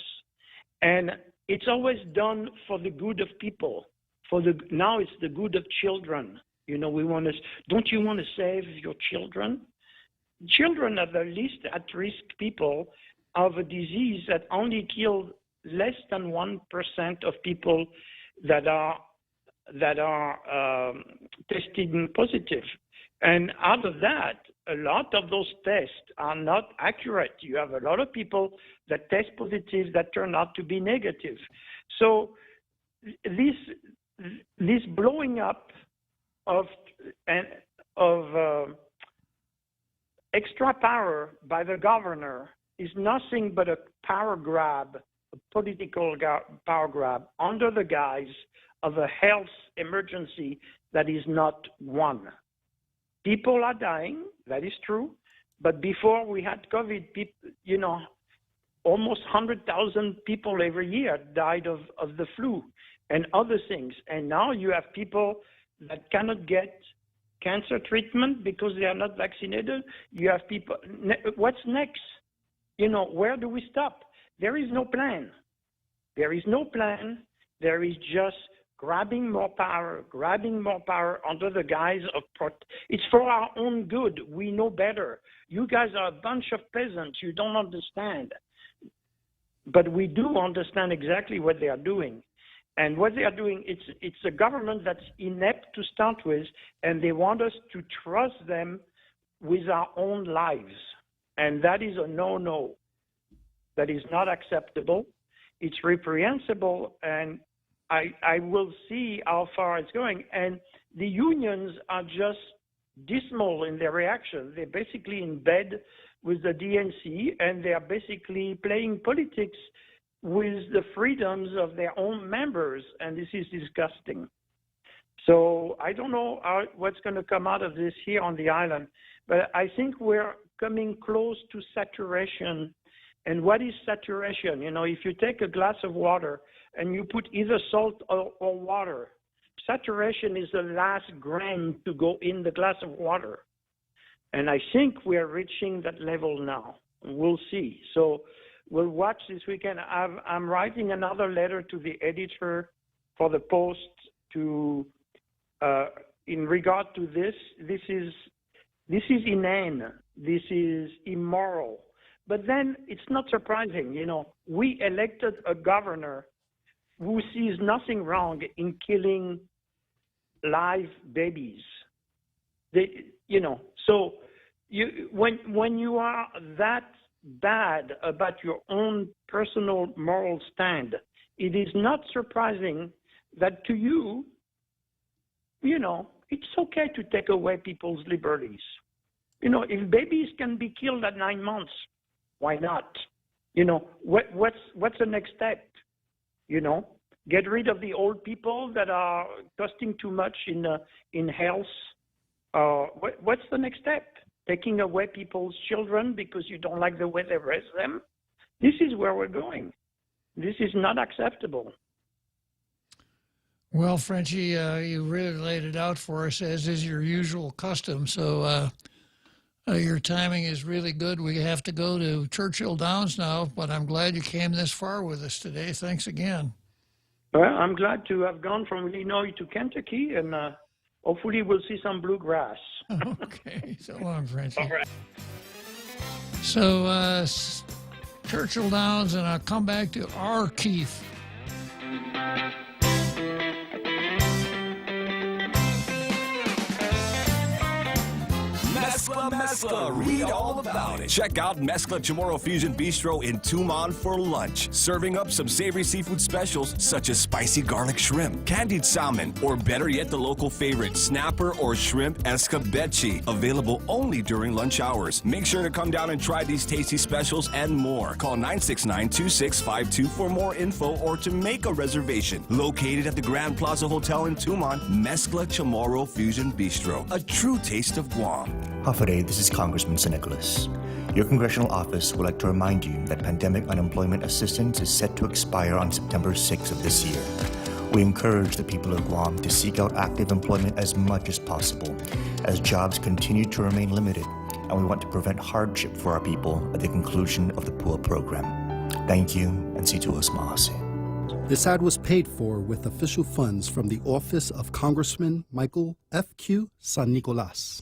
And it's always done for the good of people. Now it's the good of children. You know, don't you want to save your children? Children are the least at-risk people of a disease that only kills less than 1% of people that are testing positive. And out of that, a lot of those tests are not accurate. You have a lot of people that test positive that turn out to be negative. So this blowing up of extra power by the governor is nothing but a power grab, a political power grab under the guise of a health emergency that is not one. People are dying, that is true, but before we had COVID, almost 100,000 people every year died of the flu and other things. And now you have people that cannot get cancer treatment because they are not vaccinated. You have people, what's next? Where do we stop? There is no plan. There is no plan. There is just grabbing more power under the guise of it's for our own good. We know better. You guys are a bunch of peasants. You don't understand. But we do understand exactly what they are doing. And what they are doing, it's a government that's inept to start with, and they want us to trust them with our own lives. And that is a no-no. That is not acceptable. It's reprehensible, and I will see how far it's going. And the unions are just dismal in their reaction. They're basically in bed with the DNC, and they are basically playing politics with the freedoms of their own members, and this is disgusting. So I don't know what's going to come out of this here on the island, but I think we're coming close to saturation. And what is saturation? If you take a glass of water and you put either salt or water, saturation is the last grain to go in the glass of water. And I think we're reaching that level now. We'll see. So we'll watch this weekend. I'm writing another letter to the editor for the Post to, in regard to this. This is inane. This is immoral. But then it's not surprising. We elected a governor who sees nothing wrong in killing live babies. So when you are that bad about your own personal moral stand, it is not surprising that to you, it's okay to take away people's liberties. If babies can be killed at 9 months, why not? What's the next step? Get rid of the old people that are costing too much in health. What's the next step? Taking away people's children because you don't like the way they raise them? This is where we're going. This is not acceptable. Well, Frenchie, you really laid it out for us, as is your usual custom. So your timing is really good. We have to go to Churchill Downs now, but I'm glad you came this far with us today. Thanks again. Well, I'm glad to have gone from Illinois to Kentucky, and hopefully we'll see some bluegrass. Okay, so long, Frenchie. All right. So Churchill Downs, and I'll come back to R. Keith. Mescla, read all about it. Check out Mescla Chamorro Fusion Bistro in Tucumán for lunch. Serving up some savory seafood specials such as spicy garlic shrimp, candied salmon, or better yet, the local favorite, snapper or shrimp escabeche. Available only during lunch hours. Make sure to come down and try these tasty specials and more. Call 969-2652 for more info or to make a reservation. Located at the Grand Plaza Hotel in Tucumán, Mescla Chamorro Fusion Bistro. A true taste of Guam. Hafaday, this is Congressman St. Nicholas. Your congressional office would like to remind you that pandemic unemployment assistance is set to expire on September 6th of this year. We encourage the people of Guam to seek out active employment as much as possible, as jobs continue to remain limited, and we want to prevent hardship for our people at the conclusion of the PUA program. Thank you, and si tuos mahase. This ad was paid for with official funds from the office of Congressman Michael F.Q. San Nicolas.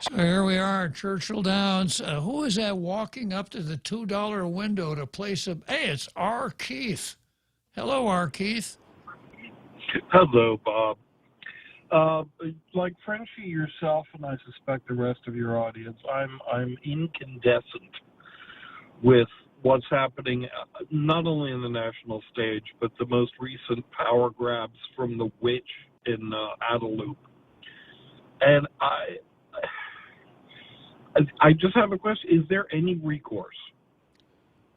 So here we are at Churchill Downs. Who is that walking up to the $2 window to place a... Hey, it's R. Keith. Hello, R. Keith. Hello, Bob. Like Frenchie, yourself, and I suspect the rest of your audience, I'm incandescent with what's happening not only in the national stage, but the most recent power grabs from the witch in Adelup. And I just have a question. Is there any recourse?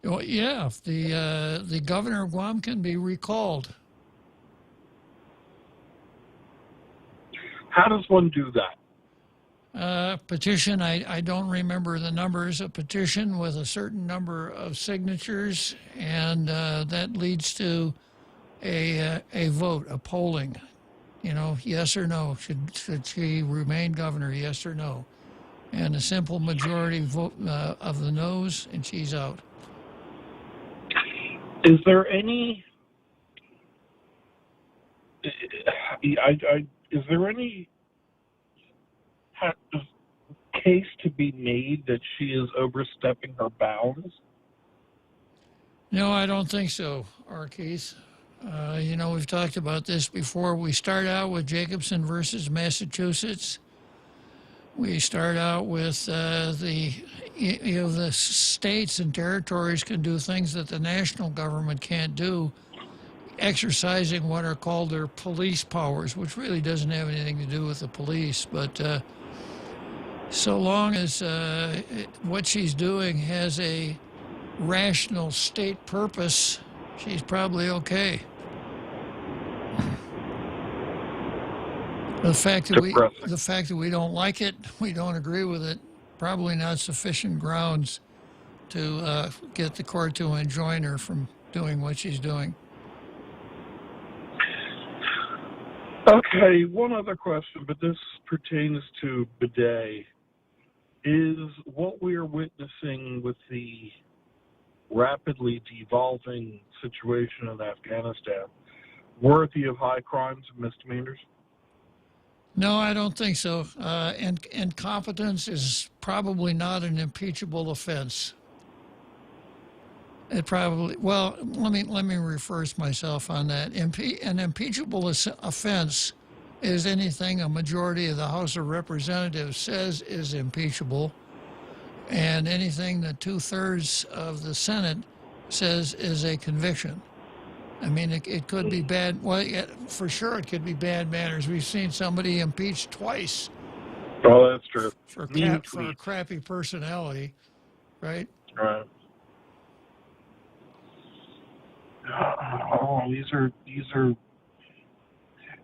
Oh, yeah, the governor of Guam can be recalled. How does one do that? Petition, I don't remember the numbers, a petition with a certain number of signatures, and that leads to a vote, a polling. Yes or no, should she remain governor, yes or no? And a simple majority vote of the no's, and she's out. Is there any... is there any case to be made that she is overstepping her bounds? No, I don't think so, R. Keith. We've talked about this before. We start out with Jacobson versus Massachusetts. We start out with the states and territories can do things that the national government can't do, exercising what are called their police powers, which really doesn't have anything to do with the police. But so long as what she's doing has a rational state purpose, she's probably okay. The fact that we don't like it, we don't agree with it, probably not sufficient grounds to get the court to enjoin her from doing what she's doing. Okay, one other question, but this pertains to bidet. Is what we are witnessing with the rapidly devolving situation in Afghanistan worthy of high crimes and misdemeanors? No, I don't think so. And incompetence is probably not an impeachable offense. It probably, well, let me reverse myself on that. An impeachable offense is anything a majority of the House of Representatives says is impeachable, and anything that 2/3 of the Senate says is a conviction. I mean, it could be bad. Well, yeah, for sure, it could be bad manners. We've seen somebody impeached twice. Oh, that's true. For a crappy personality, right? Right. Oh, these are,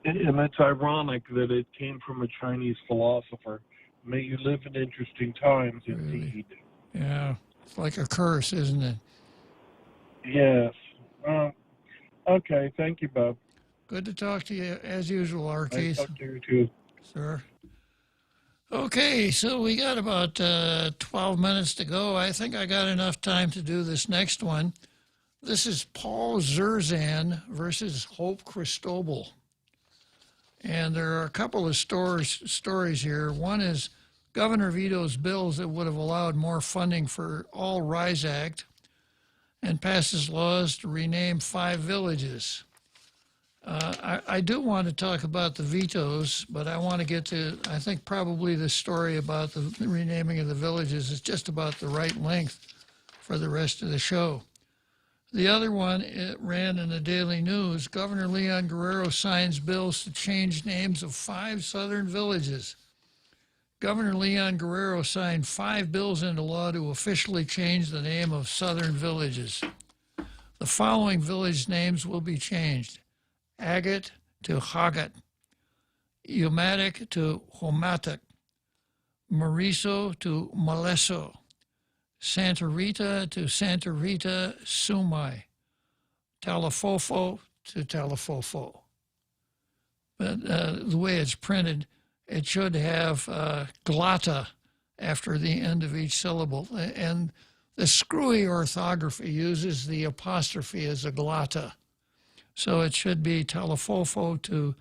and it's ironic that it came from a Chinese philosopher. May you live in interesting times, indeed. Yeah, it's like a curse, isn't it? Yes. Okay, thank you, Bob. Good to talk to you, as usual, Arkeith. Nice talk to you, too. Sir. Okay, so we got about 12 minutes to go. I think I got enough time to do this next one. This is Paul Zerzan versus Hope Cristobal. And there are a couple of stories here. One is Governor vetoes bills that would have allowed more funding for All Rise Act and passes laws to rename 5 villages. I do want to talk about the vetoes, but I want to get to, I think probably the story about the renaming of the villages is just about the right length for the rest of the show. The other one, it ran in the Daily News. Governor Leon Guerrero signs bills to change names of 5 southern villages. Governor Leon Guerrero signed 5 bills into law to officially change the name of southern villages. The following village names will be changed: Agate to Hagat, Umatic to Homatic, Mariso to Maleso, Santa Rita to Santa Rita Sumai, Talafofo to Talafofo. But the way it's printed, it should have glotta after the end of each syllable. And the screwy orthography uses the apostrophe as a glotta. So it should be Talafofo to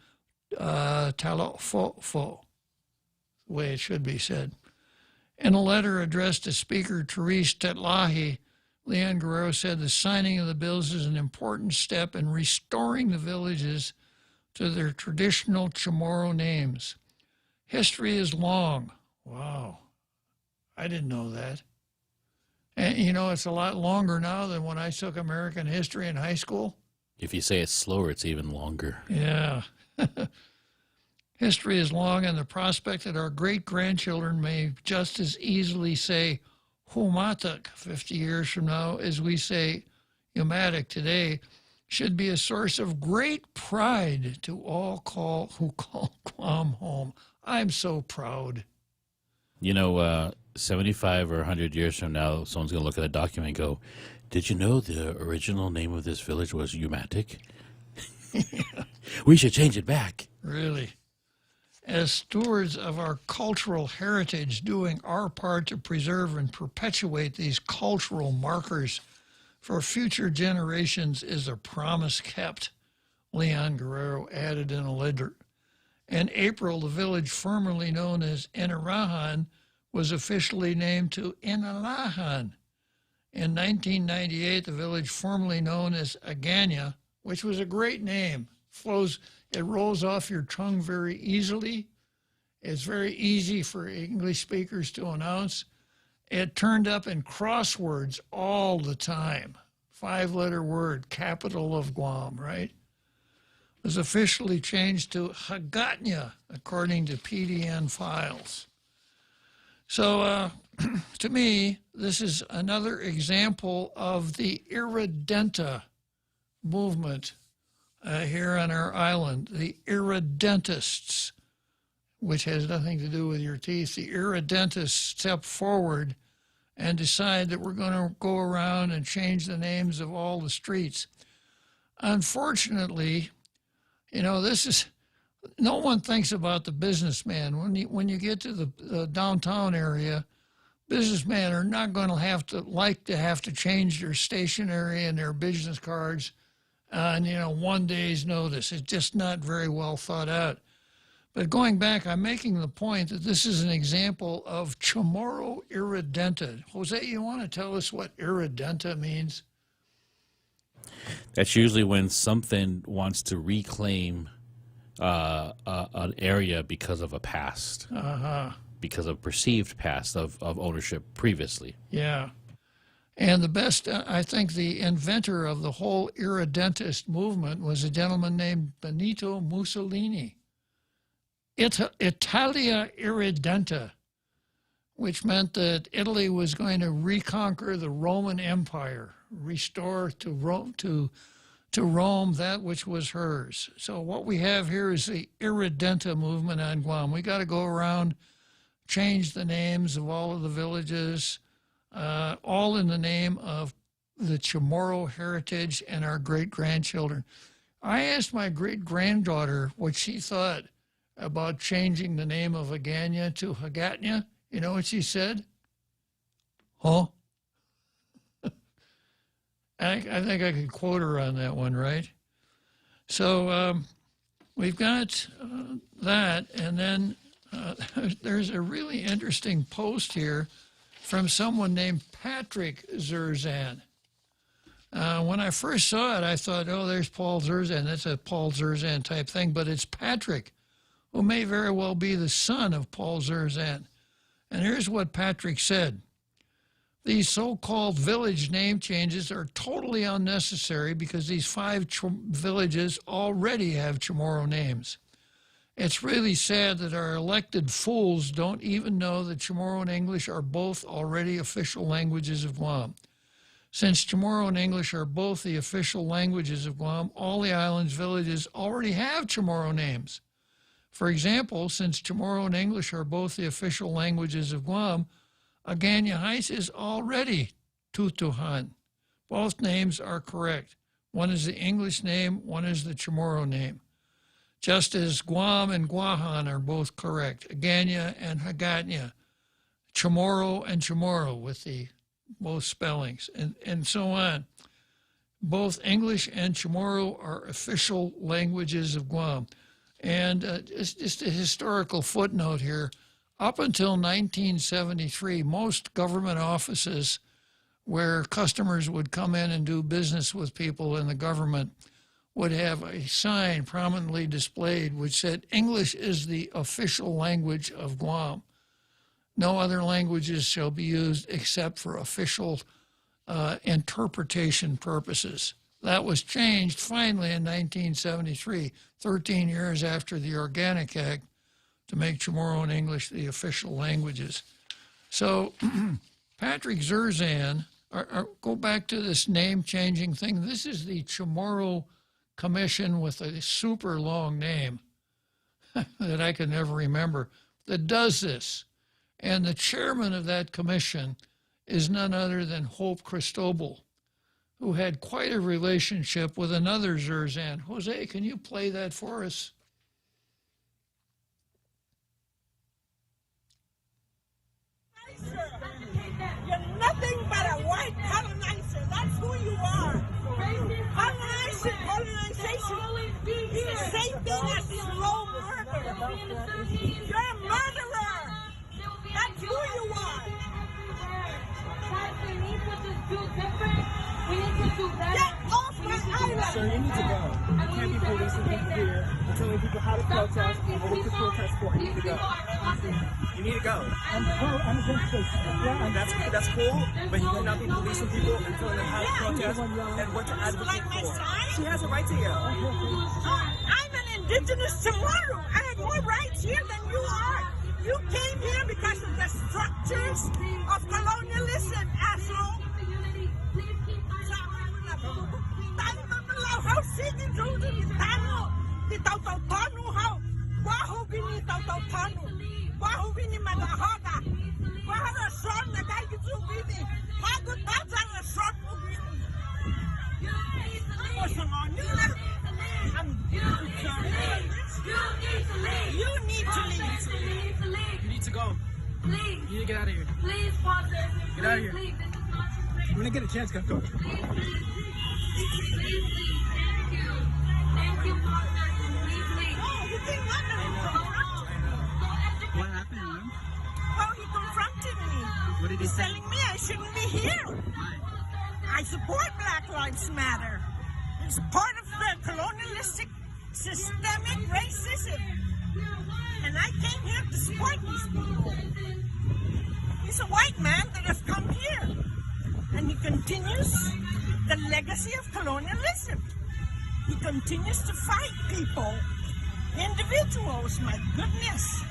Talafofo, the way it should be said. In a letter addressed to Speaker Therese Tetlahi, Leon Guerrero said the signing of the bills is an important step in restoring the villages to their traditional Chamorro names. History is long. Wow. I didn't know that. And, you know, it's a lot longer now than when I took American history in high school. If you say it slower, it's even longer. Yeah. History is long, and the prospect that our great-grandchildren may just as easily say Humatak 50 years from now as we say Umatic today should be a source of great pride to all who call Guam home. I'm so proud. You know, 75 or 100 years from now, someone's going to look at a document and go, did you know the original name of this village was Umatic? We should change it back. Really? As stewards of our cultural heritage, doing our part to preserve and perpetuate these cultural markers for future generations is a promise kept, Leon Guerrero added in a letter. In April, the village formerly known as Inarahan was officially named to Inalahan. In 1998, the village formerly known as Aganya, which was a great name, it rolls off your tongue very easily. It's very easy for English speakers to announce. It turned up in crosswords all the time. 5-letter word, capital of Guam, right? It was officially changed to Hagatnya, according to PDN files. So, to me, this is another example of the irredenta movement here on our island. The irredentists, which has nothing to do with your teeth, the irredentists step forward and decide that we're going to go around and change the names of all the streets. Unfortunately, you know, no one thinks about the businessman. When you get to the downtown area, businessmen are not going to have to change their stationery and their business cards on, one day's notice. It's just not very well thought out. But going back, I'm making the point that this is an example of Chamorro irredenta. Jose, you want to tell us what irredenta means? That's usually when something wants to reclaim an area because of a past, because of perceived past of ownership previously. Yeah. And the best, I think the inventor of the whole irredentist movement was a gentleman named Benito Mussolini. Italia irredenta, which meant that Italy was going to reconquer the Roman Empire, restore to Rome that which was hers. So what we have here is the irredenta movement on Guam. We got to go around, change the names of all of the villages, all in the name of the Chamorro heritage and our great-grandchildren. I asked my great-granddaughter what she thought about changing the name of Aganya to Hagatnya. You know what she said? Huh? I think I could quote her on that one, right? So we've got that, and then there's a really interesting post here from someone named Patrick Zerzan. When I first saw it, I thought, oh, there's Paul Zerzan. That's a Paul Zerzan type thing, but it's Patrick, who may very well be the son of Paul Zerzan. And here's what Patrick said. These so-called village name changes are totally unnecessary because these 5 villages already have Chamorro names. It's really sad that our elected fools don't even know that Chamorro and English are both already official languages of Guam. Since Chamorro and English are both the official languages of Guam, all the island's villages already have Chamorro names. For example, since Chamorro and English are both the official languages of Guam, Aganya Heights is already Tutuhan. Both names are correct. One is the English name, one is the Chamorro name. Just as Guam and Guahan are both correct, Aganya and Hagatnya, Chamorro and Chamorro with the both spellings, and so on. Both English and Chamorro are official languages of Guam. And just a historical footnote here. Up until 1973, most government offices where customers would come in and do business with people in the government would have a sign prominently displayed which said, English is the official language of Guam. No other languages shall be used except for official interpretation purposes. That was changed finally in 1973, 13 years after the Organic Act, to make Chamorro and English the official languages. So Patrick Zerzan, go back to this name-changing thing. This is the Chamorro Commission with a super long name that I can never remember that does this. And the chairman of that commission is none other than Hope Cristobal, who had quite a relationship with another Zerzan. Jose, can you play that for us? You're nothing but a white colonizer. That's who you are. Colonization. It's the same thing as slow murder. You're a murderer. That's who you are. Get off my island. Sir, you need to go. You can't be policing people here and telling people how to protest and what to protest for. You need to go. You need to go. I'm against this. Yeah, that's cool, but you cannot be policing people and telling them how to protest and what to advocate for. She has a right to yell. I'm an indigenous Chamorro. I have more rights here than you are. You came here because of the structures of colonialism, asshole. How sige do the tano the tano how waho bini tano waho bini madahoga waho son na guy you bini hago tata son You need to leave. You need to go. You need to get out of here. Please, partners. Get out of here. Please, this is not your place. When I get a chance, go. Please, please. Thank you. Thank you, partners. Please, please. What happened, ma'am? Oh, he confronted me. What did he He's say? telling me I shouldn't be here. I support Black Lives Matter. It's part of the colonialistic, systemic racism. And I came here to support these people. He's a white man that has come here. And he continues the legacy of colonialism. He continues to fight people, individuals, my goodness.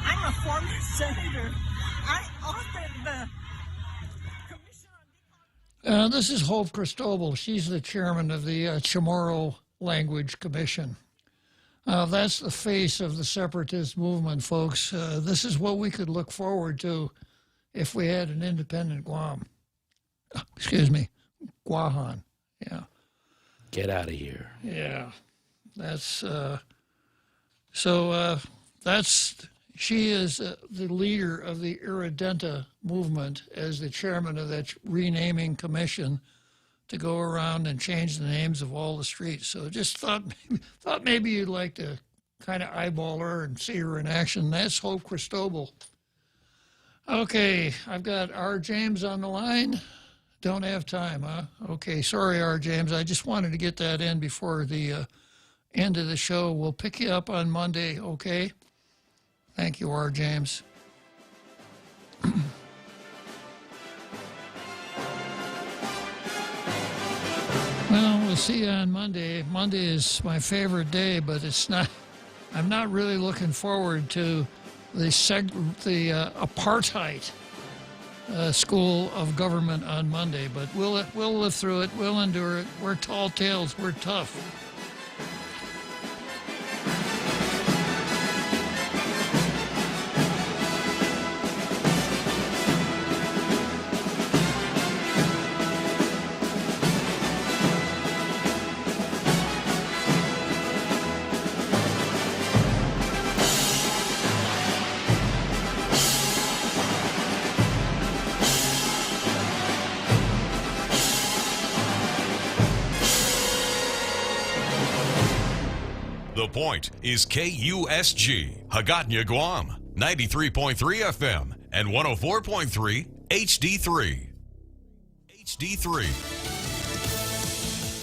I'm a former senator. I authored the This is Hope Cristobal. She's the chairman of the Chamorro Language Commission. That's the face of the separatist movement, folks. This is what we could look forward to if we had an independent Guam. Excuse me, Guahan. Yeah. Get out of here. Yeah. That's she is the leader of the Irredenta movement as the chairman of that renaming commission to go around and change the names of all the streets. So just thought maybe you'd like to kind of eyeball her and see her in action. That's Hope Cristobal. Okay, I've got R. James on the line. Don't have time, huh? Okay, sorry, R. James. I just wanted to get that in before the end of the show. We'll pick you up on Monday, okay? Thank you, R. James. Well, we'll see you on Monday. Monday is my favorite day, but it's not. I'm not really looking forward to the apartheid school of government on Monday. But we'll live through it. We'll endure it. We're tall tales. We're tough. The Point is KUSG, Hagåtña, Guam, 93.3 FM and 104.3 HD3. HD3.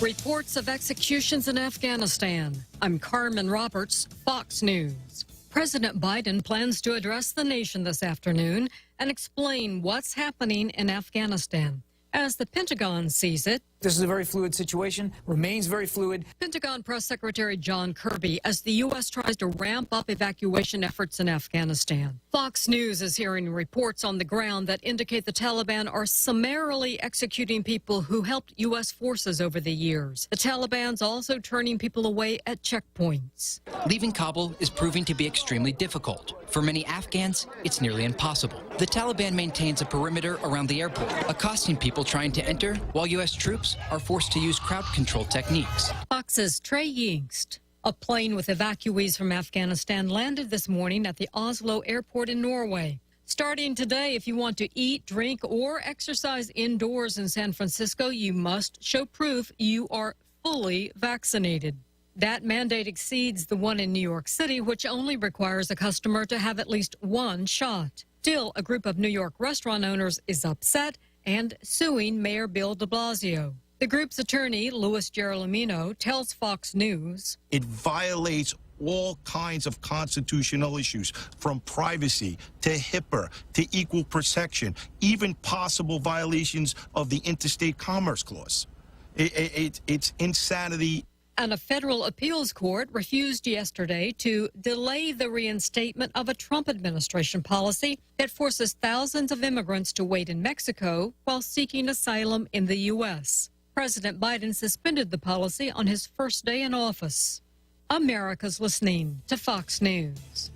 Reports of executions in Afghanistan. I'm Carmen Roberts, Fox News. President Biden plans to address the nation this afternoon and explain what's happening in Afghanistan. As the Pentagon sees it, this is a very fluid situation, remains very fluid. Pentagon Press Secretary John Kirby, as the U.S. tries to ramp up evacuation efforts in Afghanistan. Fox News is hearing reports on the ground that indicate the Taliban are summarily executing people who helped U.S. forces over the years. The Taliban's also turning people away at checkpoints. Leaving Kabul is proving to be extremely difficult. For many Afghans, it's nearly impossible. The Taliban maintains a perimeter around the airport, accosting people trying to enter, while U.S. troops are forced to use crowd control techniques. Fox's Trey Yingst. A plane with evacuees from Afghanistan landed this morning at the Oslo airport in Norway. Starting today, if you want to eat, drink, or exercise indoors in San Francisco, you must show proof you are fully vaccinated. That mandate exceeds the one in New York City, which only requires a customer to have at least one shot. Still, a group of New York restaurant owners is upset and suing Mayor Bill de Blasio. The group's attorney, Louis Gerolomino, tells Fox News, it violates all kinds of constitutional issues, from privacy to HIPAA to equal protection, even possible violations of the Interstate Commerce Clause. It's insanity. And a federal appeals court refused yesterday to delay the reinstatement of a Trump administration policy that forces thousands of immigrants to wait in Mexico while seeking asylum in the U.S. President Biden suspended the policy on his first day in office. America's listening to Fox News.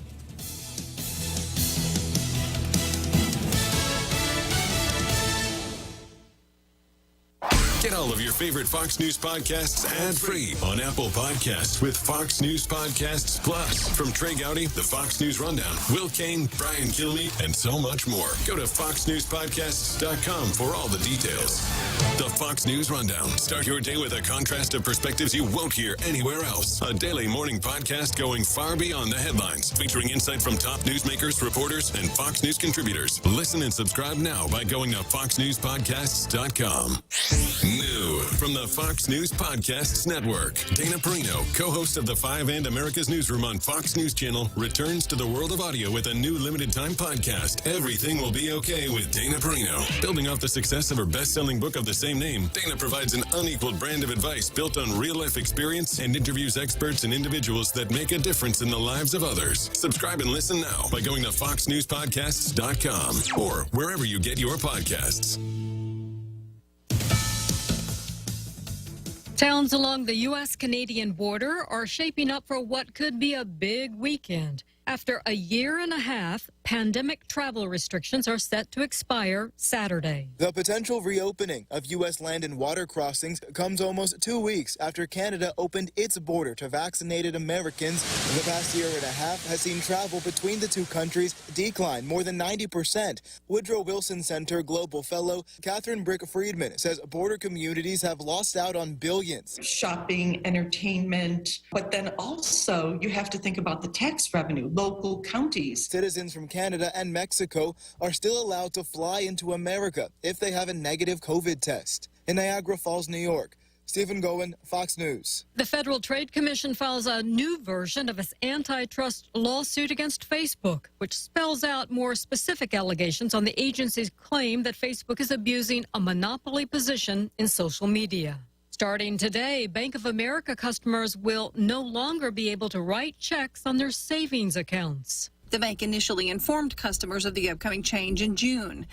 Get all of your favorite Fox News podcasts ad-free on Apple Podcasts with Fox News Podcasts Plus. From Trey Gowdy, the Fox News Rundown, Will Kane, Brian Kilmeade, and so much more. Go to foxnewspodcasts.com for all the details. The Fox News Rundown. Start your day with a contrast of perspectives you won't hear anywhere else. A daily morning podcast going far beyond the headlines, featuring insight from top newsmakers, reporters, and Fox News contributors. Listen and subscribe now by going to foxnewspodcasts.com. New from the Fox News Podcasts Network, Dana Perino, co-host of the 5 and America's Newsroom on Fox News Channel, returns to the world of audio with a new limited-time podcast, Everything Will Be Okay with Dana Perino. Building off the success of her best-selling book of the same name, Dana provides an unequaled brand of advice built on real-life experience and interviews experts and individuals that make a difference in the lives of others. Subscribe and listen now by going to foxnewspodcasts.com or wherever you get your podcasts. Towns along the U.S.-Canadian border are shaping up for what could be a big weekend. After a year and a half, pandemic travel restrictions are set to expire Saturday. The potential reopening of U.S. land and water crossings comes almost 2 weeks after Canada opened its border to vaccinated Americans. In the past year and a half has seen travel between the two countries decline more than 90%. Woodrow Wilson Center Global Fellow Catherine Brick-Friedman says border communities have lost out on billions. Shopping, entertainment, but then also you have to think about the tax revenue. Local counties. Citizens from Canada and Mexico are still allowed to fly into America if they have a negative COVID test. In Niagara Falls, New York, Stephen Gowen, Fox News. The Federal Trade Commission files a new version of its antitrust lawsuit against Facebook, which spells out more specific allegations on the agency's claim that Facebook is abusing a monopoly position in social media. Starting today, Bank of America customers will no longer be able to write checks on their savings accounts. The bank initially informed customers of the upcoming change in June.